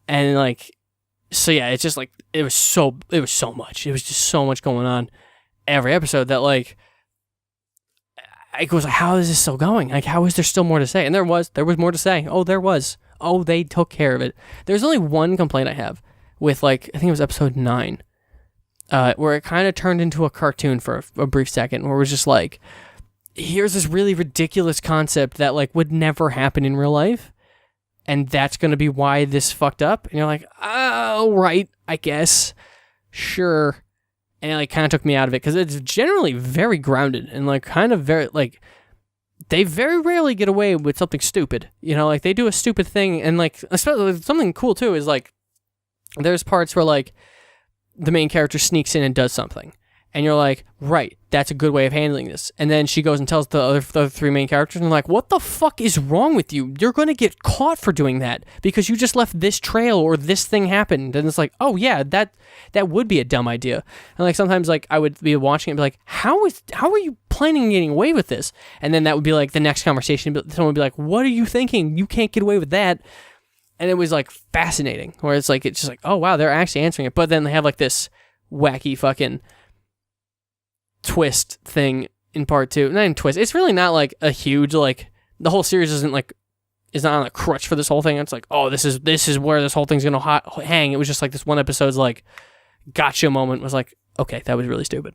And like, so yeah, it's just like, it was so much. It was just so much going on every episode that like, I was like, how is this still going? Like, how is there still more to say? And there was more to say. Oh, there was. Oh, they took care of it. There's only one complaint I have with like, I think it was episode 9, where it kind of turned into a cartoon for a brief second, where it was just like, here's this really ridiculous concept that like would never happen in real life, and that's going to be why this fucked up. And you're like, oh, right, I guess. Sure. And it like kind of took me out of it, because it's generally very grounded and like kind of very like, they very rarely get away with something stupid. You know, like they do a stupid thing, and like, especially something cool too is like, there's parts where like the main character sneaks in and does something, and you're like, right, that's a good way of handling this. And then she goes and tells the other 3 main characters, and they're like, what the fuck is wrong with you? You're going to get caught for doing that because you just left this trail or this thing happened. And it's like, oh yeah, that would be a dumb idea. And like sometimes like I would be watching it and be like, how are you planning on getting away with this? And then that would be like the next conversation. Someone would be like, what are you thinking? You can't get away with that. And it was like fascinating, where it's just like, oh wow, they're actually answering it. But then they have like this wacky fucking twist thing in part 2. Not even twist. It's really not like a huge, like, the whole series is not on a crutch for this whole thing. It's like, oh, this is where this whole thing's gonna hang. It was just like this one episode's like gotcha moment was like, okay, that was really stupid.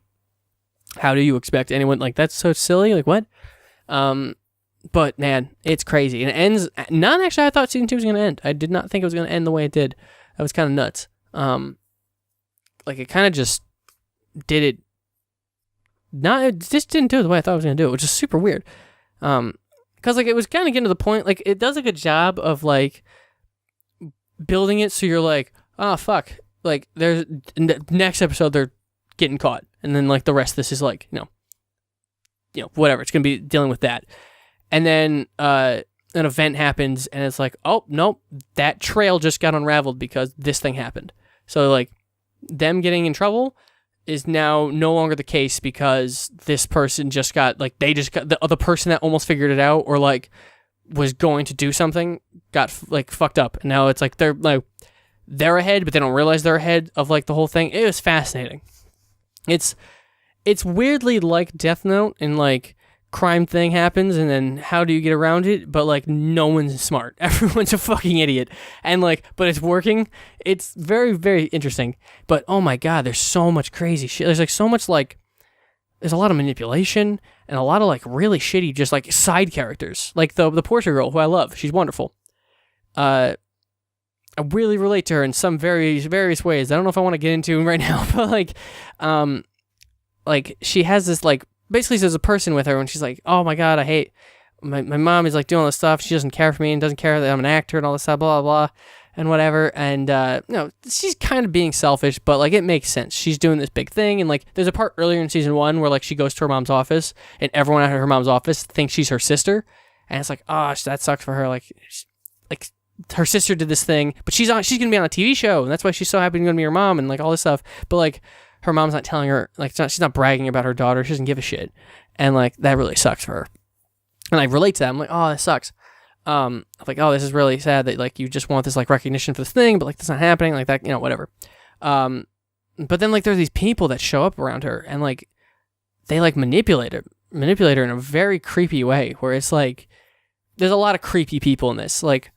How do you expect anyone, like, that's so silly, like what? But man, it's crazy. And it ends, not actually, I thought season 2 was gonna end. I did not think it was gonna end the way it did. That was kind of nuts. Like, it kind of just did it. It just didn't do it the way I thought it was gonna do it, which is super weird. Because like it was kind of getting to the point. Like it does a good job of like building it so you're like, oh fuck. Like there's next episode they're getting caught, and then like the rest of this is like you know whatever. It's gonna be dealing with that, and then an event happens, and it's like, oh nope, that trail just got unraveled because this thing happened. So like them getting in trouble is now no longer the case because this person just got, like, they just got, the other person that almost figured it out or, like, was going to do something got, like, fucked up. And now it's, like, they're ahead, but they don't realize they're ahead of, like, the whole thing. It was fascinating. It's weirdly like Death Note, and, like, crime thing happens, and then how do you get around it? But, like, no one's smart. Everyone's a fucking idiot. And, like, but it's working. It's very, very interesting. But, oh my god, there's so much crazy shit. There's, like, so much, like, there's a lot of manipulation, and a lot of, like, really shitty, just, like, side characters. Like, the Portia girl, who I love. She's wonderful. I really relate to her in some various ways. I don't know if I want to get into right now, but, like, she has this, like, basically there's a person with her when she's like, oh my god, I hate my mom is like doing all this stuff, she doesn't care for me and doesn't care that I'm an actor and all this stuff, blah blah blah and whatever. And she's kind of being selfish, but like it makes sense. She's doing this big thing, and like there's a part earlier in season 1 where like she goes to her mom's office and everyone at her mom's office thinks she's her sister, and it's like, oh, that sucks for her. Like her sister did this thing, but she's gonna be on a TV show, and that's why she's so happy to be her mom and like all this stuff. But like her mom's not telling her, like, she's not bragging about her daughter. She doesn't give a shit. And, like, that really sucks for her. And I relate to that. I'm like, oh, that sucks. I'm like, oh, this is really sad that, like, you just want this, like, recognition for this thing, but, like, that's not happening, like that, whatever. But then, like, there's these people that show up around her, and, like, they, like, manipulate her in a very creepy way, where it's, like, there's a lot of creepy people in this. Like,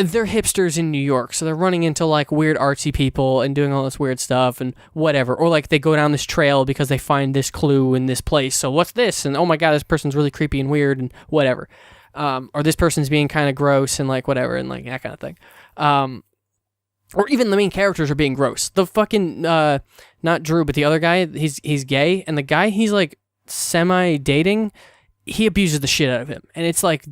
they're hipsters in New York, so they're running into, like, weird artsy people and doing all this weird stuff and whatever. Or, like, they go down this trail because they find this clue in this place. So what's this? And, oh my god, this person's really creepy and weird and whatever. Or this person's being kind of gross and, like, whatever, and, like, that kind of thing. Or even the main characters are being gross. The fucking, not Drew, but the other guy, he's gay, and the guy he's, like, semi-dating, he abuses the shit out of him. And it's like,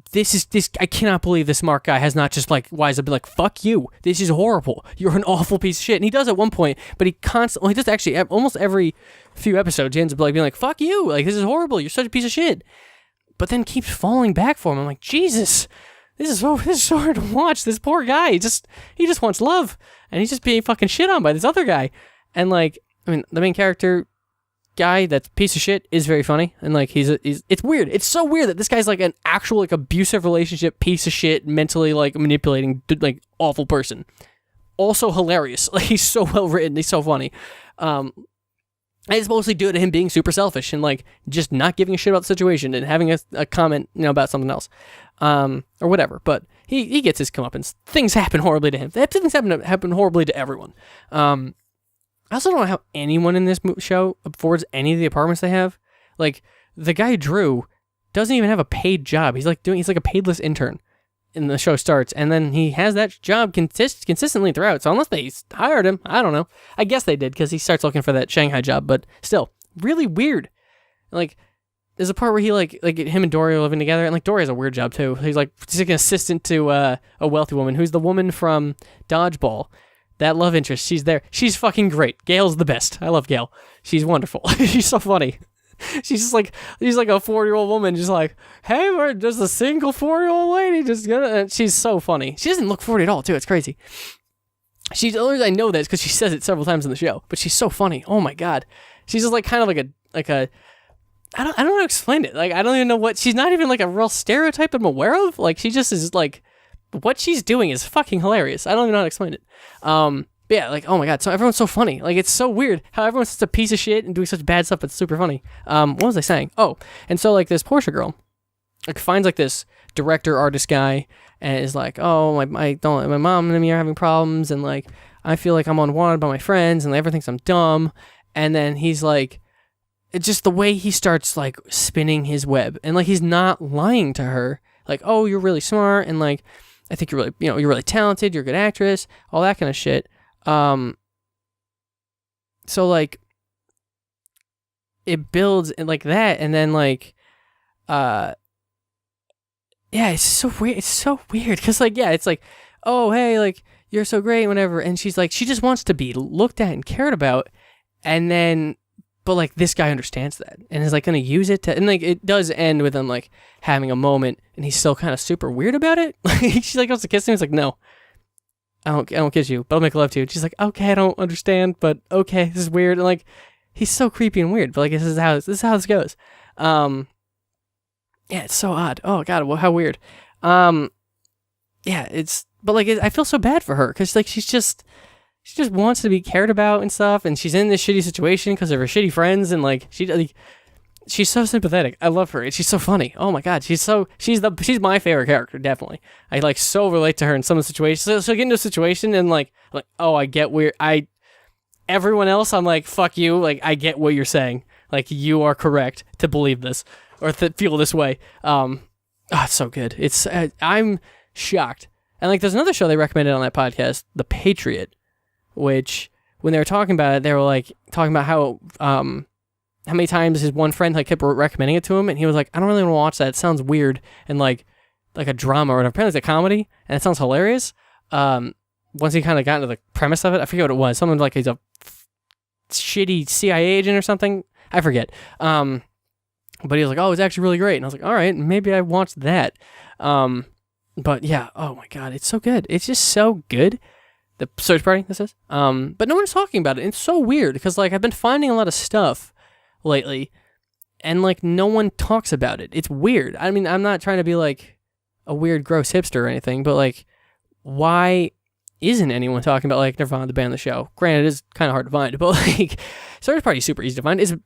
I cannot believe this smart guy has not just like wised up and be like, fuck you. This is horrible. You're an awful piece of shit. And he does at one point, but he does actually almost every few episodes, he ends up like being like, fuck you. Like, this is horrible. You're such a piece of shit. But then keeps falling back for him. I'm like, Jesus, this is so hard to watch. This poor guy, he just wants love. And he's just being fucking shit on by this other guy. And like, I mean, the main character, guy that's a piece of shit is very funny, and like he's it's weird. It's so weird that this guy's like an actual like abusive relationship piece of shit, mentally like manipulating like awful person. Also hilarious. Like he's so well written. He's so funny. And it's mostly due to him being super selfish and like just not giving a shit about the situation and having a comment, about something else, or whatever. But he gets his comeuppance. Things happen horribly to him. Things happen horribly to everyone. I also don't know how anyone in this show affords any of the apartments they have. Like, the guy Drew doesn't even have a paid job. He's like a paidless intern. And the show starts, and then he has that job consistently throughout. So unless they hired him, I don't know. I guess they did, because he starts looking for that Shanghai job. But still, really weird. Like, there's a part where he like him and Dory are living together, and like Dory has a weird job too. He's like an assistant to a wealthy woman who's the woman from Dodgeball. That love interest, she's there. She's fucking great. Gail's the best. I love Gail. She's wonderful. She's so funny. She's like a 40-year-old woman, just like, hey, we're just a single 40-year-old lady, just gonna. And she's so funny. She doesn't look 40 at all, too. It's crazy. The only reason I know that is because she says it several times in the show. But she's so funny. Oh my god. She's just like kind of like a. I don't know how to explain it. Like I don't even know what. She's not even like a real stereotype I'm aware of. Like she just is like. What she's doing is fucking hilarious. I don't even know how to explain it. But yeah, like, oh my god, so everyone's so funny. Like, it's so weird how everyone's such a piece of shit and doing such bad stuff, but it's super funny. What was I saying? Oh, and so, like, this Portia girl, like, finds, like, this director, artist guy, and is like, oh, my mom and me are having problems, and, like, I feel like I'm unwanted by my friends, and everyone thinks I'm dumb, and then he's, like, it's just the way he starts, like, spinning his web, and, like, he's not lying to her, like, oh, you're really smart, and, like, I think you're really, you're really talented, you're a good actress, all that kind of shit. So, like, it builds like that, and then, like, yeah, it's so weird. It's so weird, because, like, yeah, it's like, oh, hey, like, you're so great, whatever, and she's like, she just wants to be looked at and cared about, and then, but, like, this guy understands that, and is, like, gonna use it to, and, like, it does end with him, like, having a moment, and he's still kind of super weird about it. Like, she, like, goes to kiss him, he's like, no, I don't kiss you, but I'll make love to you. And she's like, okay, I don't understand, but okay, this is weird, and, like, he's so creepy and weird, but, like, this is how this goes. Yeah, it's so odd. Oh, God, well, how weird. Yeah, but, like, I feel so bad for her, because, like, she just wants to be cared about and stuff, and she's in this shitty situation because of her shitty friends, and like she's so sympathetic. I love her, and she's so funny. Oh my god, she's my favorite character, definitely. I like so relate to her in some of the situations. So get into a situation and like oh, I get where everyone else, I'm like, fuck you, like I get what you're saying. Like you are correct to believe this or to feel this way. It's so good. It's I'm shocked. And like there's another show they recommended on that podcast, The Patriot, which when they were talking about it, they were like talking about how many times his one friend like kept recommending it to him, and he was like, I don't really want to watch that. It sounds weird and like a drama or whatever. Apparently it's a comedy, and it sounds hilarious. Once he kind of got into the premise of it, I forget what it was. Something like he's a shitty CIA agent or something. I forget. But he was like, oh, it's actually really great. And I was like, all right, maybe I watched that. But yeah, oh my god, it's so good. It's just so good. The search party, this is. But no one's talking about it. It's so weird because like I've been finding a lot of stuff lately, and like no one talks about it. It's weird. I mean, I'm not trying to be like a weird, gross hipster or anything, but like, why isn't anyone talking about like Nirvana, the band, the show? Granted, it is kind of hard to find, but like, search party is super easy to find. Is it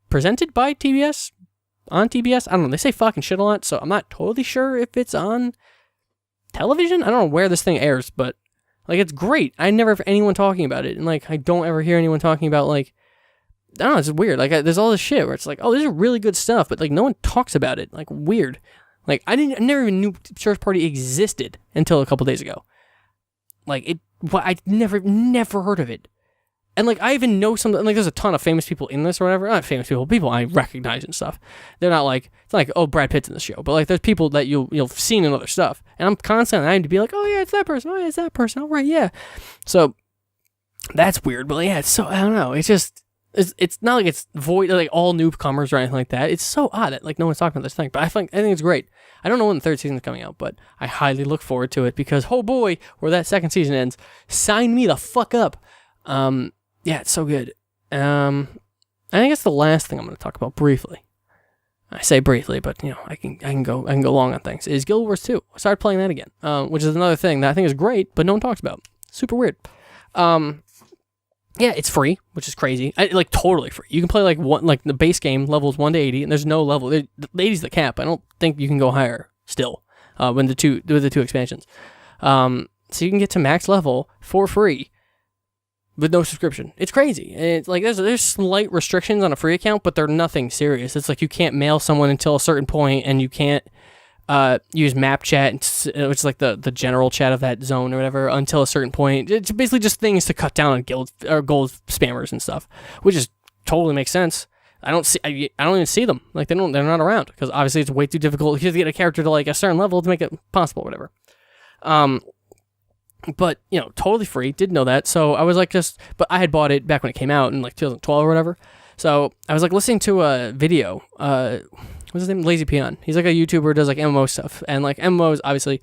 presented by TBS? On TBS? I don't know. They say fucking shit a lot, so I'm not totally sure if it's on television. I don't know where this thing airs, but like, it's great. I never have anyone talking about it. And, like, I don't ever hear anyone talking about, like, I don't know, it's weird. Like, there's all this shit where it's like, oh, this is really good stuff, but, like, no one talks about it. Like, weird. Like, I never even knew Search Party existed until a couple days ago. Like, I never heard of it. And, like, I even know some, like, there's a ton of famous people in this or whatever. Not famous people I recognize and stuff. They're not like, it's not like, oh, Brad Pitt's in the show. But, like, there's people that you've seen in other stuff. And I'm constantly having to be like, oh, yeah, it's that person. Oh, yeah, it's that person. All right, yeah. So, that's weird. But, like, yeah, it's so, I don't know. It's just, it's not like it's void, like, all newcomers or anything like that. It's so odd that, like, no one's talking about this thing. But I think it's great. I don't know when the third season is coming out, but I highly look forward to it because, oh, boy, where that second season ends, sign me the fuck up. Yeah, it's so good. I think it's the last thing I'm going to talk about briefly. I say briefly, but I can go long on things. Is Guild Wars 2? I started playing that again, which is another thing that I think is great, but no one talks about. Super weird. Yeah, it's free, which is crazy. Totally free. You can play the base game levels 1 to 80, and there's no level. The 80's the cap. I don't think you can go higher still. With the two expansions, so you can get to max level for free with no subscription. It's crazy. And it's like there's slight restrictions on a free account, but they're nothing serious. It's like you can't mail someone until a certain point, and you can't use map chat, which is like the general chat of that zone or whatever, until a certain point. It's basically just things to cut down on gold spammers and stuff, which is totally makes sense. I don't even see them. Like they're not around because obviously it's way too difficult to get a character to like a certain level to make it possible, or whatever. But totally free. Didn't know that. So I was like, but I had bought it back when it came out in like 2012 or whatever. So I was like listening to a video. What's his name? Lazy Peon. He's like a YouTuber who does like MMO stuff, and like MMOs obviously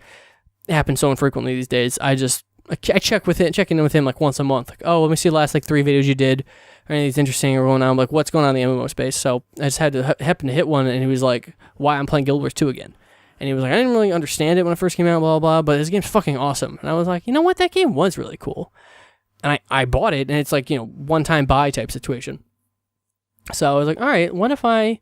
happen so infrequently these days. I check in with him like once a month. Like, oh, let me see the last like 3 videos you did. Or anything's interesting or going on. I'm like, what's going on in the MMO space? So I just had to happen to hit one, and he was like, why I'm playing Guild Wars 2 again. And he was like, I didn't really understand it when it first came out, blah, blah, blah, but this game's fucking awesome. And I was like, you know what? That game was really cool. And I bought it, and it's like, one-time buy type situation. So I was like, all right, what if I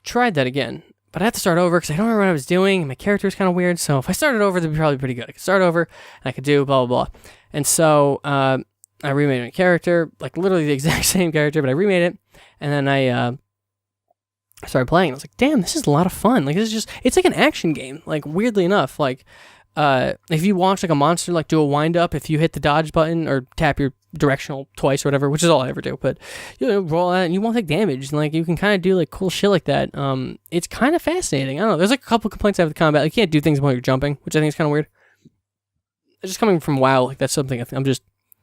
tried that again? But I have to start over because I don't remember what I was doing, and my character is kind of weird. So if I started over, that'd be probably pretty good. I could start over, and I could do blah, blah, blah. And so I remade my character, like literally the exact same character, but I remade it, and then I started playing. I was like, damn, this is a lot of fun. Like, it's like an action game. Like, weirdly enough, like, if you watch like a monster like do a wind up, if you hit the dodge button or tap your directional twice or whatever, which is all I ever do, but roll out and you won't take damage, and like you can kind of do like cool shit like that. It's kind of fascinating. I don't know. There's like a couple complaints I have with combat. You can't do things while you're jumping, which I think is kind of weird. It's just coming from WoW, like that's something I think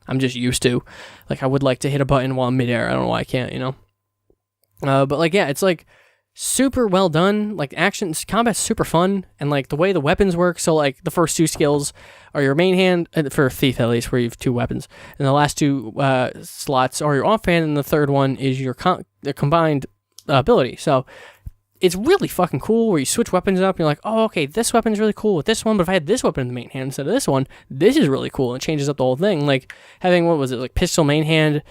I'm just used to. Like I would like to hit a button while I'm midair. I don't know why I can't, but like yeah, it's like super well done. Like combat's super fun, and like the way the weapons work. So like the first 2 skills are your main hand for Thief, at least, where you have 2 weapons, and the last 2 slots are your offhand, and the third one is your combined ability. So it's really fucking cool where you switch weapons up. And you're like, oh, okay, this weapon's really cool with this one, but if I had this weapon in the main hand instead of this one, this is really cool, and it changes up the whole thing. Like having, what was it, like pistol main hand,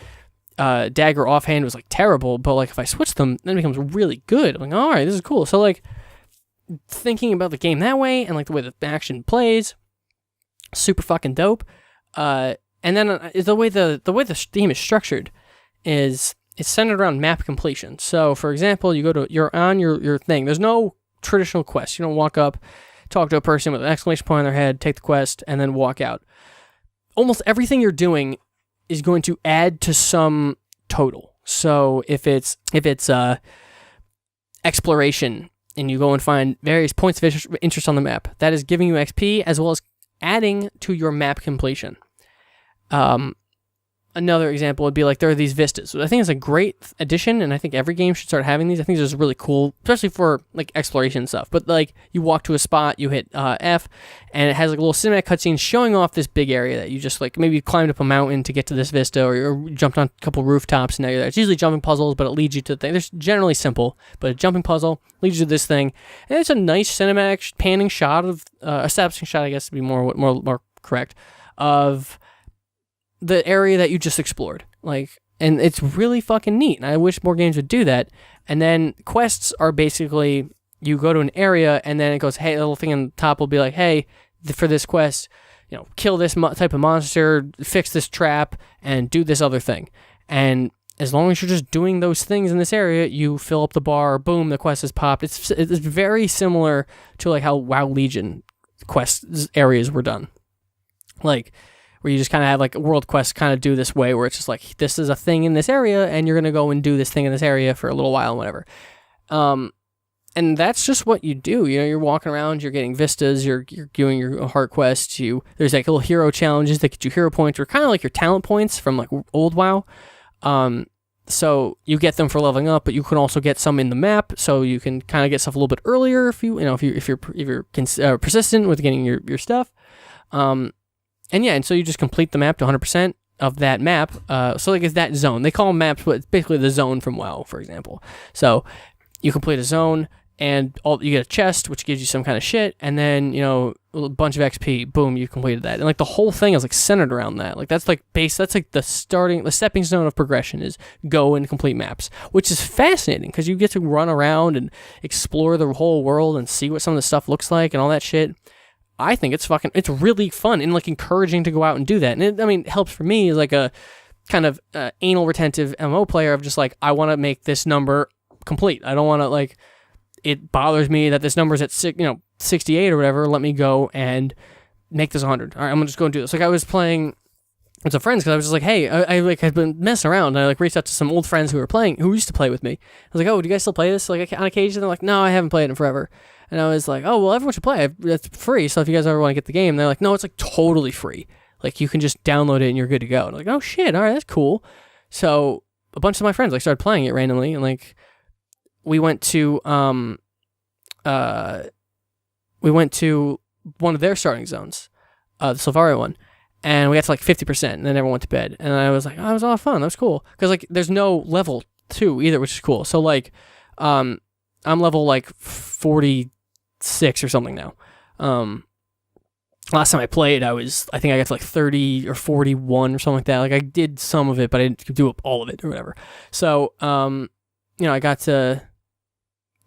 dagger offhand was like terrible, but like if I switch them, then it becomes really good. I'm like, all right, this is cool. So like thinking about the game that way, and like the way the action plays, super fucking dope. And then the way the theme is structured is it's centered around map completion. So for example, you're on your thing. There's no traditional quest. You don't walk up, talk to a person with an exclamation point on their head, take the quest, and then walk out. Almost everything you're doing is going to add to some total. So if it's exploration, and you go and find various points of interest on the map, that is giving you XP as well as adding to your map completion. Another example would be like there are these vistas. So I think it's a great addition, and I think every game should start having these. I think this is really cool, especially for like exploration stuff. But like you walk to a spot, you hit F, and it has like a little cinematic cutscene showing off this big area that you just like maybe climbed up a mountain to get to this vista, or you jumped on a couple rooftops and now you're there. It's usually jumping puzzles, but it leads you to the thing. There's generally simple, but a jumping puzzle leads you to this thing, and it's a nice cinematic panning shot of establishing shot, I guess to be more correct, of the area that you just explored. Like, and it's really fucking neat, and I wish more games would do that. And then quests are basically you go to an area, and then it goes, hey, the little thing on the top will be like, hey, for this quest, kill this type of monster, fix this trap, and do this other thing. And as long as you're just doing those things in this area, you fill up the bar, boom, the quest is popped. It's very similar to like how WoW Legion quest areas were done. Like, where you just kind of have like world quests kind of do this way, where it's just like, this is a thing in this area, and you're going to go and do this thing in this area for a little while and whatever. And that's just what you do. You're walking around, you're getting vistas, you're doing your heart quests, there's like little hero challenges that get you hero points, or kind of like your talent points from like old WoW. So you get them for leveling up, but you can also get some in the map, so you can kind of get stuff a little bit earlier if you're persistent with getting your stuff. And so you just complete the map to 100%. of that map. So like it's that zone. They call them maps, but it's basically the zone from WoW, for example. So you complete a zone, and you get a chest, which gives you some kind of shit, and then, you know, a bunch of XP. Boom, you completed that. And like the whole thing is like centered around that. Like that's like that's like the stepping stone of progression is go and complete maps, which is fascinating because you get to run around and explore the whole world and see what some of the stuff looks like and all that shit. I think it's really fun and like encouraging to go out and do that. And it helps for me as like a kind of anal retentive MMO player of just like, I want to make this number complete. I don't want to like, it bothers me that this number's at 68 or whatever. Let me go and make this 100. All right, I'm gonna just go and do this. Like I was playing with some friends because I was just like, hey, I like had been messing around. And I like reached out to some old friends who used to play with me. I was like, oh, do you guys still play this? Like on occasion, they're like, no, I haven't played it in forever. And I was like, oh, well, everyone should play it. It's free. So if you guys ever want to get the game, they're like, no, it's like totally free. Like you can just download it and you're good to go. And I'm like, oh shit, all right, that's cool. So a bunch of my friends like started playing it randomly, and like we went to one of their starting zones, the Silvaria one, and we got to like 50%, and then everyone went to bed. And I was like, oh, it was a lot of fun. That was cool. Because like there's no level 2 either, which is cool. So like I'm level like 46 or something now. Last time I played, I think I got to like 30 or 41 or something like that. Like I did some of it, but I didn't do all of it or whatever. So, you know, I got to,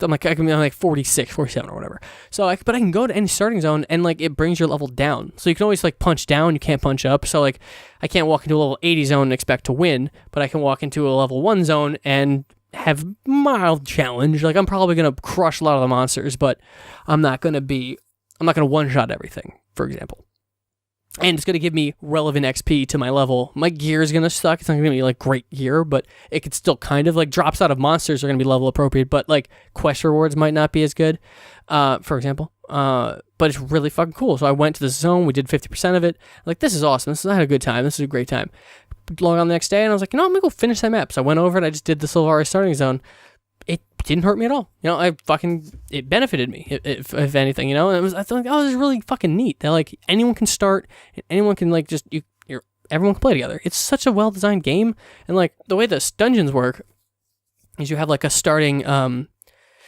I'm like 46, 47 or whatever. So but I can go to any starting zone and like it brings your level down. So you can always like punch down, you can't punch up. So like I can't walk into a level 80 zone and expect to win, but I can walk into a level 1 zone and have mild challenge. Like I'm probably going to crush a lot of the monsters, but I'm not going to one-shot everything, for example. And it's going to give me relevant XP to my level. My gear is going to suck. It's not going to be like great gear, but it could still kind of like drops out of monsters are going to be level appropriate, but like quest rewards might not be as good, for example. But it's really fucking cool. So I went to the zone. We did 50% of it. Like, this is awesome. I had a good time. This is a great time. Log on the next day, and I was like, you know, I'm going to go finish that map. So I went over and I just did the Silvaria starting zone. It didn't hurt me at all. You know, it benefited me, if anything, you know, and I thought, oh, this is really fucking neat. That like anyone can start, and anyone can like everyone can play together. It's such a well-designed game, and like the way the dungeons work is you have like a starting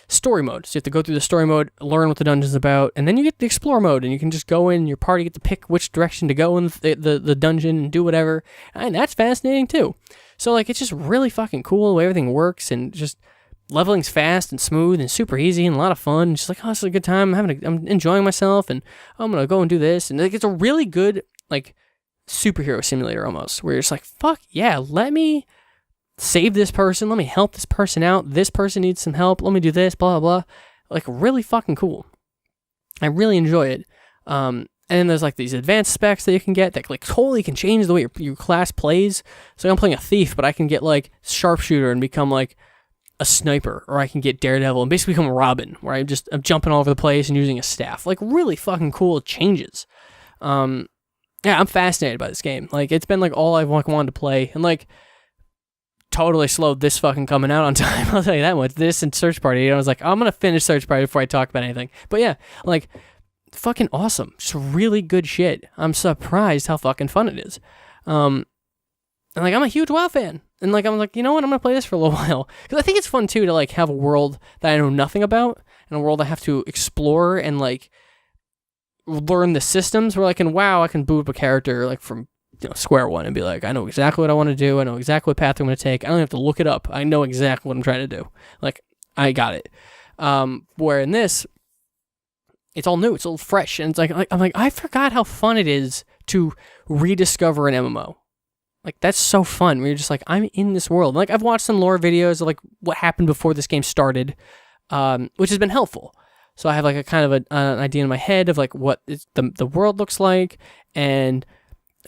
story mode. So you have to go through the story mode, learn what the dungeon's about, and then you get the explore mode, and you can just go in, your party get to pick which direction to go in the dungeon and do whatever, and that's fascinating too. So like it's just really fucking cool the way everything works, and just leveling's fast and smooth and super easy and a lot of fun. Just like, oh, this is a good time. I'm enjoying myself, and I'm gonna go and do this. And like, it's a really good like superhero simulator almost, where you're just like, fuck yeah, let me save this person, let me help this person out. This person needs some help. Let me do this, blah blah blah. Like really fucking cool. I really enjoy it. And then there's like these advanced specs that you can get that like totally can change the way your class plays. So I'm playing a thief, but I can get like sharpshooter and become like a sniper, or I can get Daredevil and basically become Robin, where I'm jumping all over the place and using a staff. Like really fucking cool changes. Yeah, I'm fascinated by this game. Like it's been like all I've like wanted to play, and like totally slowed this fucking coming out on time. I'll tell you that much. This and Search Party, I was like, I'm gonna finish Search Party before I talk about anything. But yeah, like fucking awesome. Just really good shit. I'm surprised how fucking fun it is. And like I'm a huge WoW fan. And like I'm like, you know what, I'm gonna play this for a little while. Because I think it's fun too to like have a world that I know nothing about, and a world I have to explore and like learn the systems. Where like in WoW I can boot up a character like from square one and be like, I know exactly what I want to do, I know exactly what path I'm gonna take. I don't have to look it up. I know exactly what I'm trying to do. Like I got it. Where in this, it's all new, it's all fresh, and it's like I'm like, I forgot how fun it is to rediscover an MMO. Like, that's so fun. Where you're just like, I'm in this world. Like, I've watched some lore videos of, like, what happened before this game started, which has been helpful. So I have, like, a kind of an idea in my head of, like, what the world looks like, and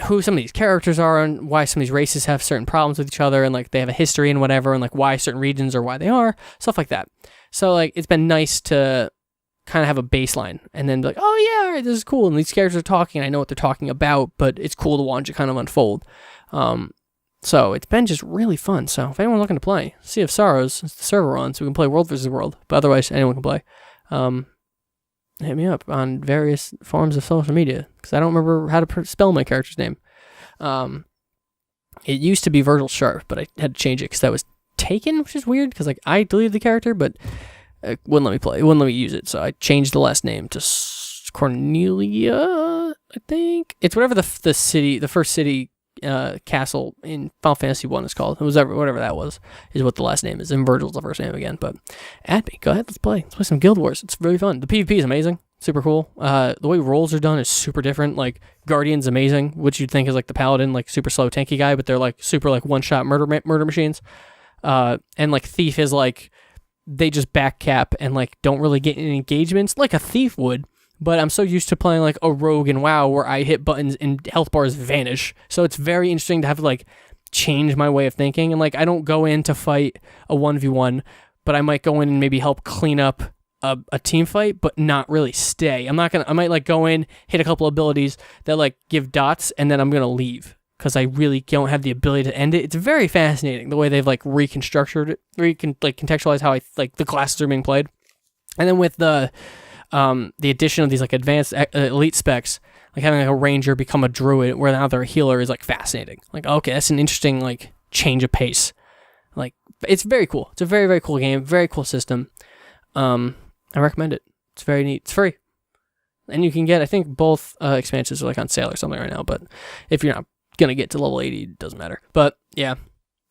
who some of these characters are, and why some of these races have certain problems with each other, and, like, they have a history and whatever, and, like, why certain regions are why they are, stuff like that. So, like, it's been nice to kind of have a baseline, and then be like, oh, yeah, all right, this is cool, and these characters are talking, and I know what they're talking about, but it's cool to watch it kind of unfold. So it's been just really fun. So if anyone's looking to play, Sea of Sorrows, it's the server on, so we can play World vs. World, but otherwise anyone can play. Hit me up on various forms of social media, because I don't remember how to spell my character's name. It used to be Virgil Sharp, but I had to change it because that was taken, which is weird because like I deleted the character, but it wouldn't let me play. It wouldn't let me use it, so I changed the last name to Cornelia. I think it's whatever the first city castle in Final Fantasy 1 is called. It was whatever that was is what the last name is, and Virgil's the first name again. But add me. Go ahead. Let's play some Guild Wars. It's really fun. The PvP is amazing. Super cool. The way rolls are done is super different. Like Guardian's amazing, which you'd think is like the Paladin, like super slow tanky guy, but they're like super like one shot murder machines. And like Thief is like they just back cap and like don't really get any engagements like a Thief would. But I'm so used to playing like a rogue in WoW where I hit buttons and health bars vanish. So it's very interesting to have to like change my way of thinking. And like I don't go in to fight a 1v1, but I might go in and maybe help clean up a team fight, but not really stay. I might like go in, hit a couple abilities that like give dots, and then I'm gonna leave because I really don't have the ability to end it. It's very fascinating the way they've like reconstructed it, contextualize how the classes are being played. And then with the addition of these like advanced elite specs, like having like a ranger become a druid where now they're a healer is like fascinating. Like, okay, that's an interesting like change of pace. Like it's very cool. It's a very, very cool game. Very cool system. I recommend it. It's very neat. It's free. And you can get, I think both expansions are like on sale or something right now, but if you're not going to get to level 80, it doesn't matter. But yeah,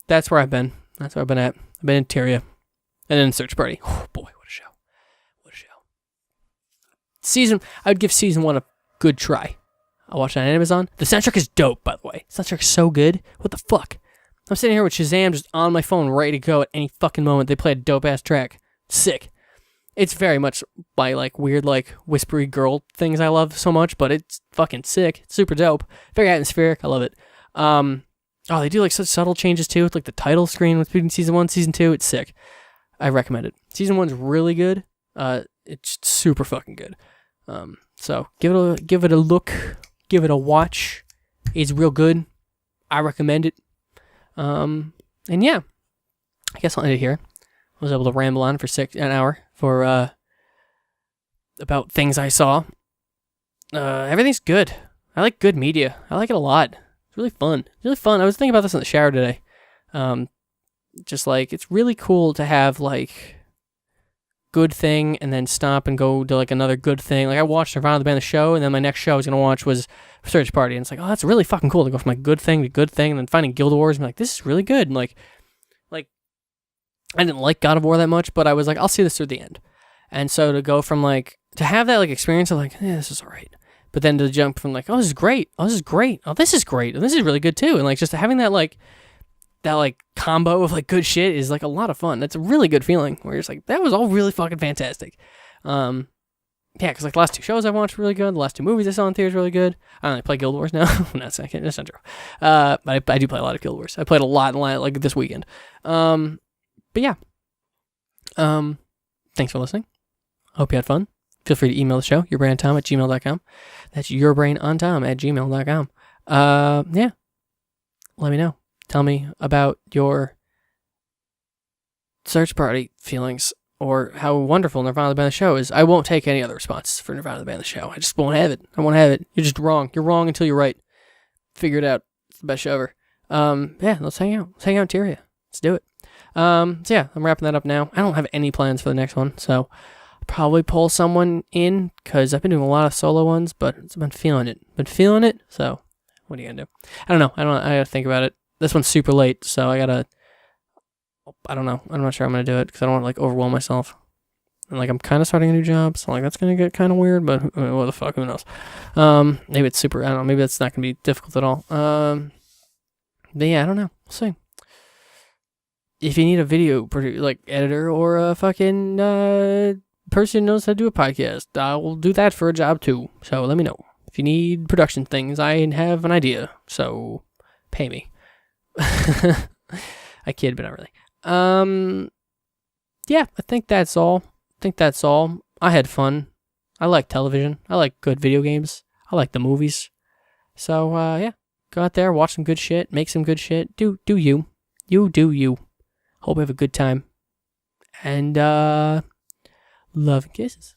that's where I've been. That's where I've been at. I've been in Tyria. And then Search Party. Oh boy, what a show. What a show. I would give season 1 a good try. I watched it on Amazon. The soundtrack is dope, by the way. The soundtrack's so good. What the fuck? I'm sitting here with Shazam just on my phone, ready to go at any fucking moment. They play a dope-ass track. Sick. It's very much by like weird like whispery girl things I love so much, but it's fucking sick. It's super dope. Very atmospheric. I love it. They do like such subtle changes too. With like the title screen between season 1 and season 2. It's sick. I recommend it. Season 1's really good. It's super fucking good. So give it a look. Give it a watch. It's real good. I recommend it. And yeah, I guess I'll end it here. I was able to ramble on for an hour for about things I saw. Everything's good. I like good media. I like it a lot. It's really fun. Really fun. I was thinking about this in the shower today. Just like it's really cool to have like good thing and then stop and go to like another good thing. Like I watched Nirvana the band the show, and then my next show I was gonna watch was Search Party, and it's like, oh, that's really fucking cool to go from like good thing to good thing, and then finding Guild Wars and be like, this is really good. And like I didn't like God of War that much, but I was like, I'll see this through the end. And so to go from like, to have that like experience of like, this is all right. But then to jump from like, oh, this is great. Oh, this is great. Oh, this is great. And this is really good too. And like just having that combo of like good shit is like a lot of fun. That's a really good feeling where you're just like, that was all really fucking fantastic. Yeah, because like the last 2 shows I watched were really good. The last 2 movies I saw in theaters were really good. I only play Guild Wars now. No, that's not true. But I do play a lot of Guild Wars. I played a lot like this weekend. But yeah, thanks for listening. Hope you had fun. Feel free to email the show, yourbrainontom@gmail.com. That's yourbrainontom@gmail.com. Yeah, let me know. Tell me about your Search Party feelings or how wonderful Nirvana the Band the Show is. I won't take any other responses for Nirvana the Band the Show. I just won't have it. I won't have it. You're just wrong. You're wrong until you're right. Figure it out. It's the best show ever. Yeah, let's hang out. Let's hang out in Tyria. Let's do it. So yeah, I'm wrapping that up now. I don't have any plans for the next one, so I'll probably pull someone in because I've been doing a lot of solo ones, but I've been feeling it. So what are you gonna do? I don't know. I gotta think about it. This one's super late, so I don't know. I'm not sure I'm gonna do it because I don't want to like overwhelm myself. And like I'm kind of starting a new job, so like that's gonna get kind of weird. But what the fuck? Who knows? Maybe it's super. I don't know. Maybe that's not gonna be difficult at all. But yeah, I don't know. We'll see. If you need a video editor or a fucking person who knows how to do a podcast, I will do that for a job too. So let me know. If you need production things, I have an idea. So pay me. I kid, but not really. Yeah, I think that's all. I had fun. I like television. I like good video games. I like the movies. So yeah, go out there, watch some good shit, make some good shit. Do you. You do you. Hope you have a good time. And love and kisses.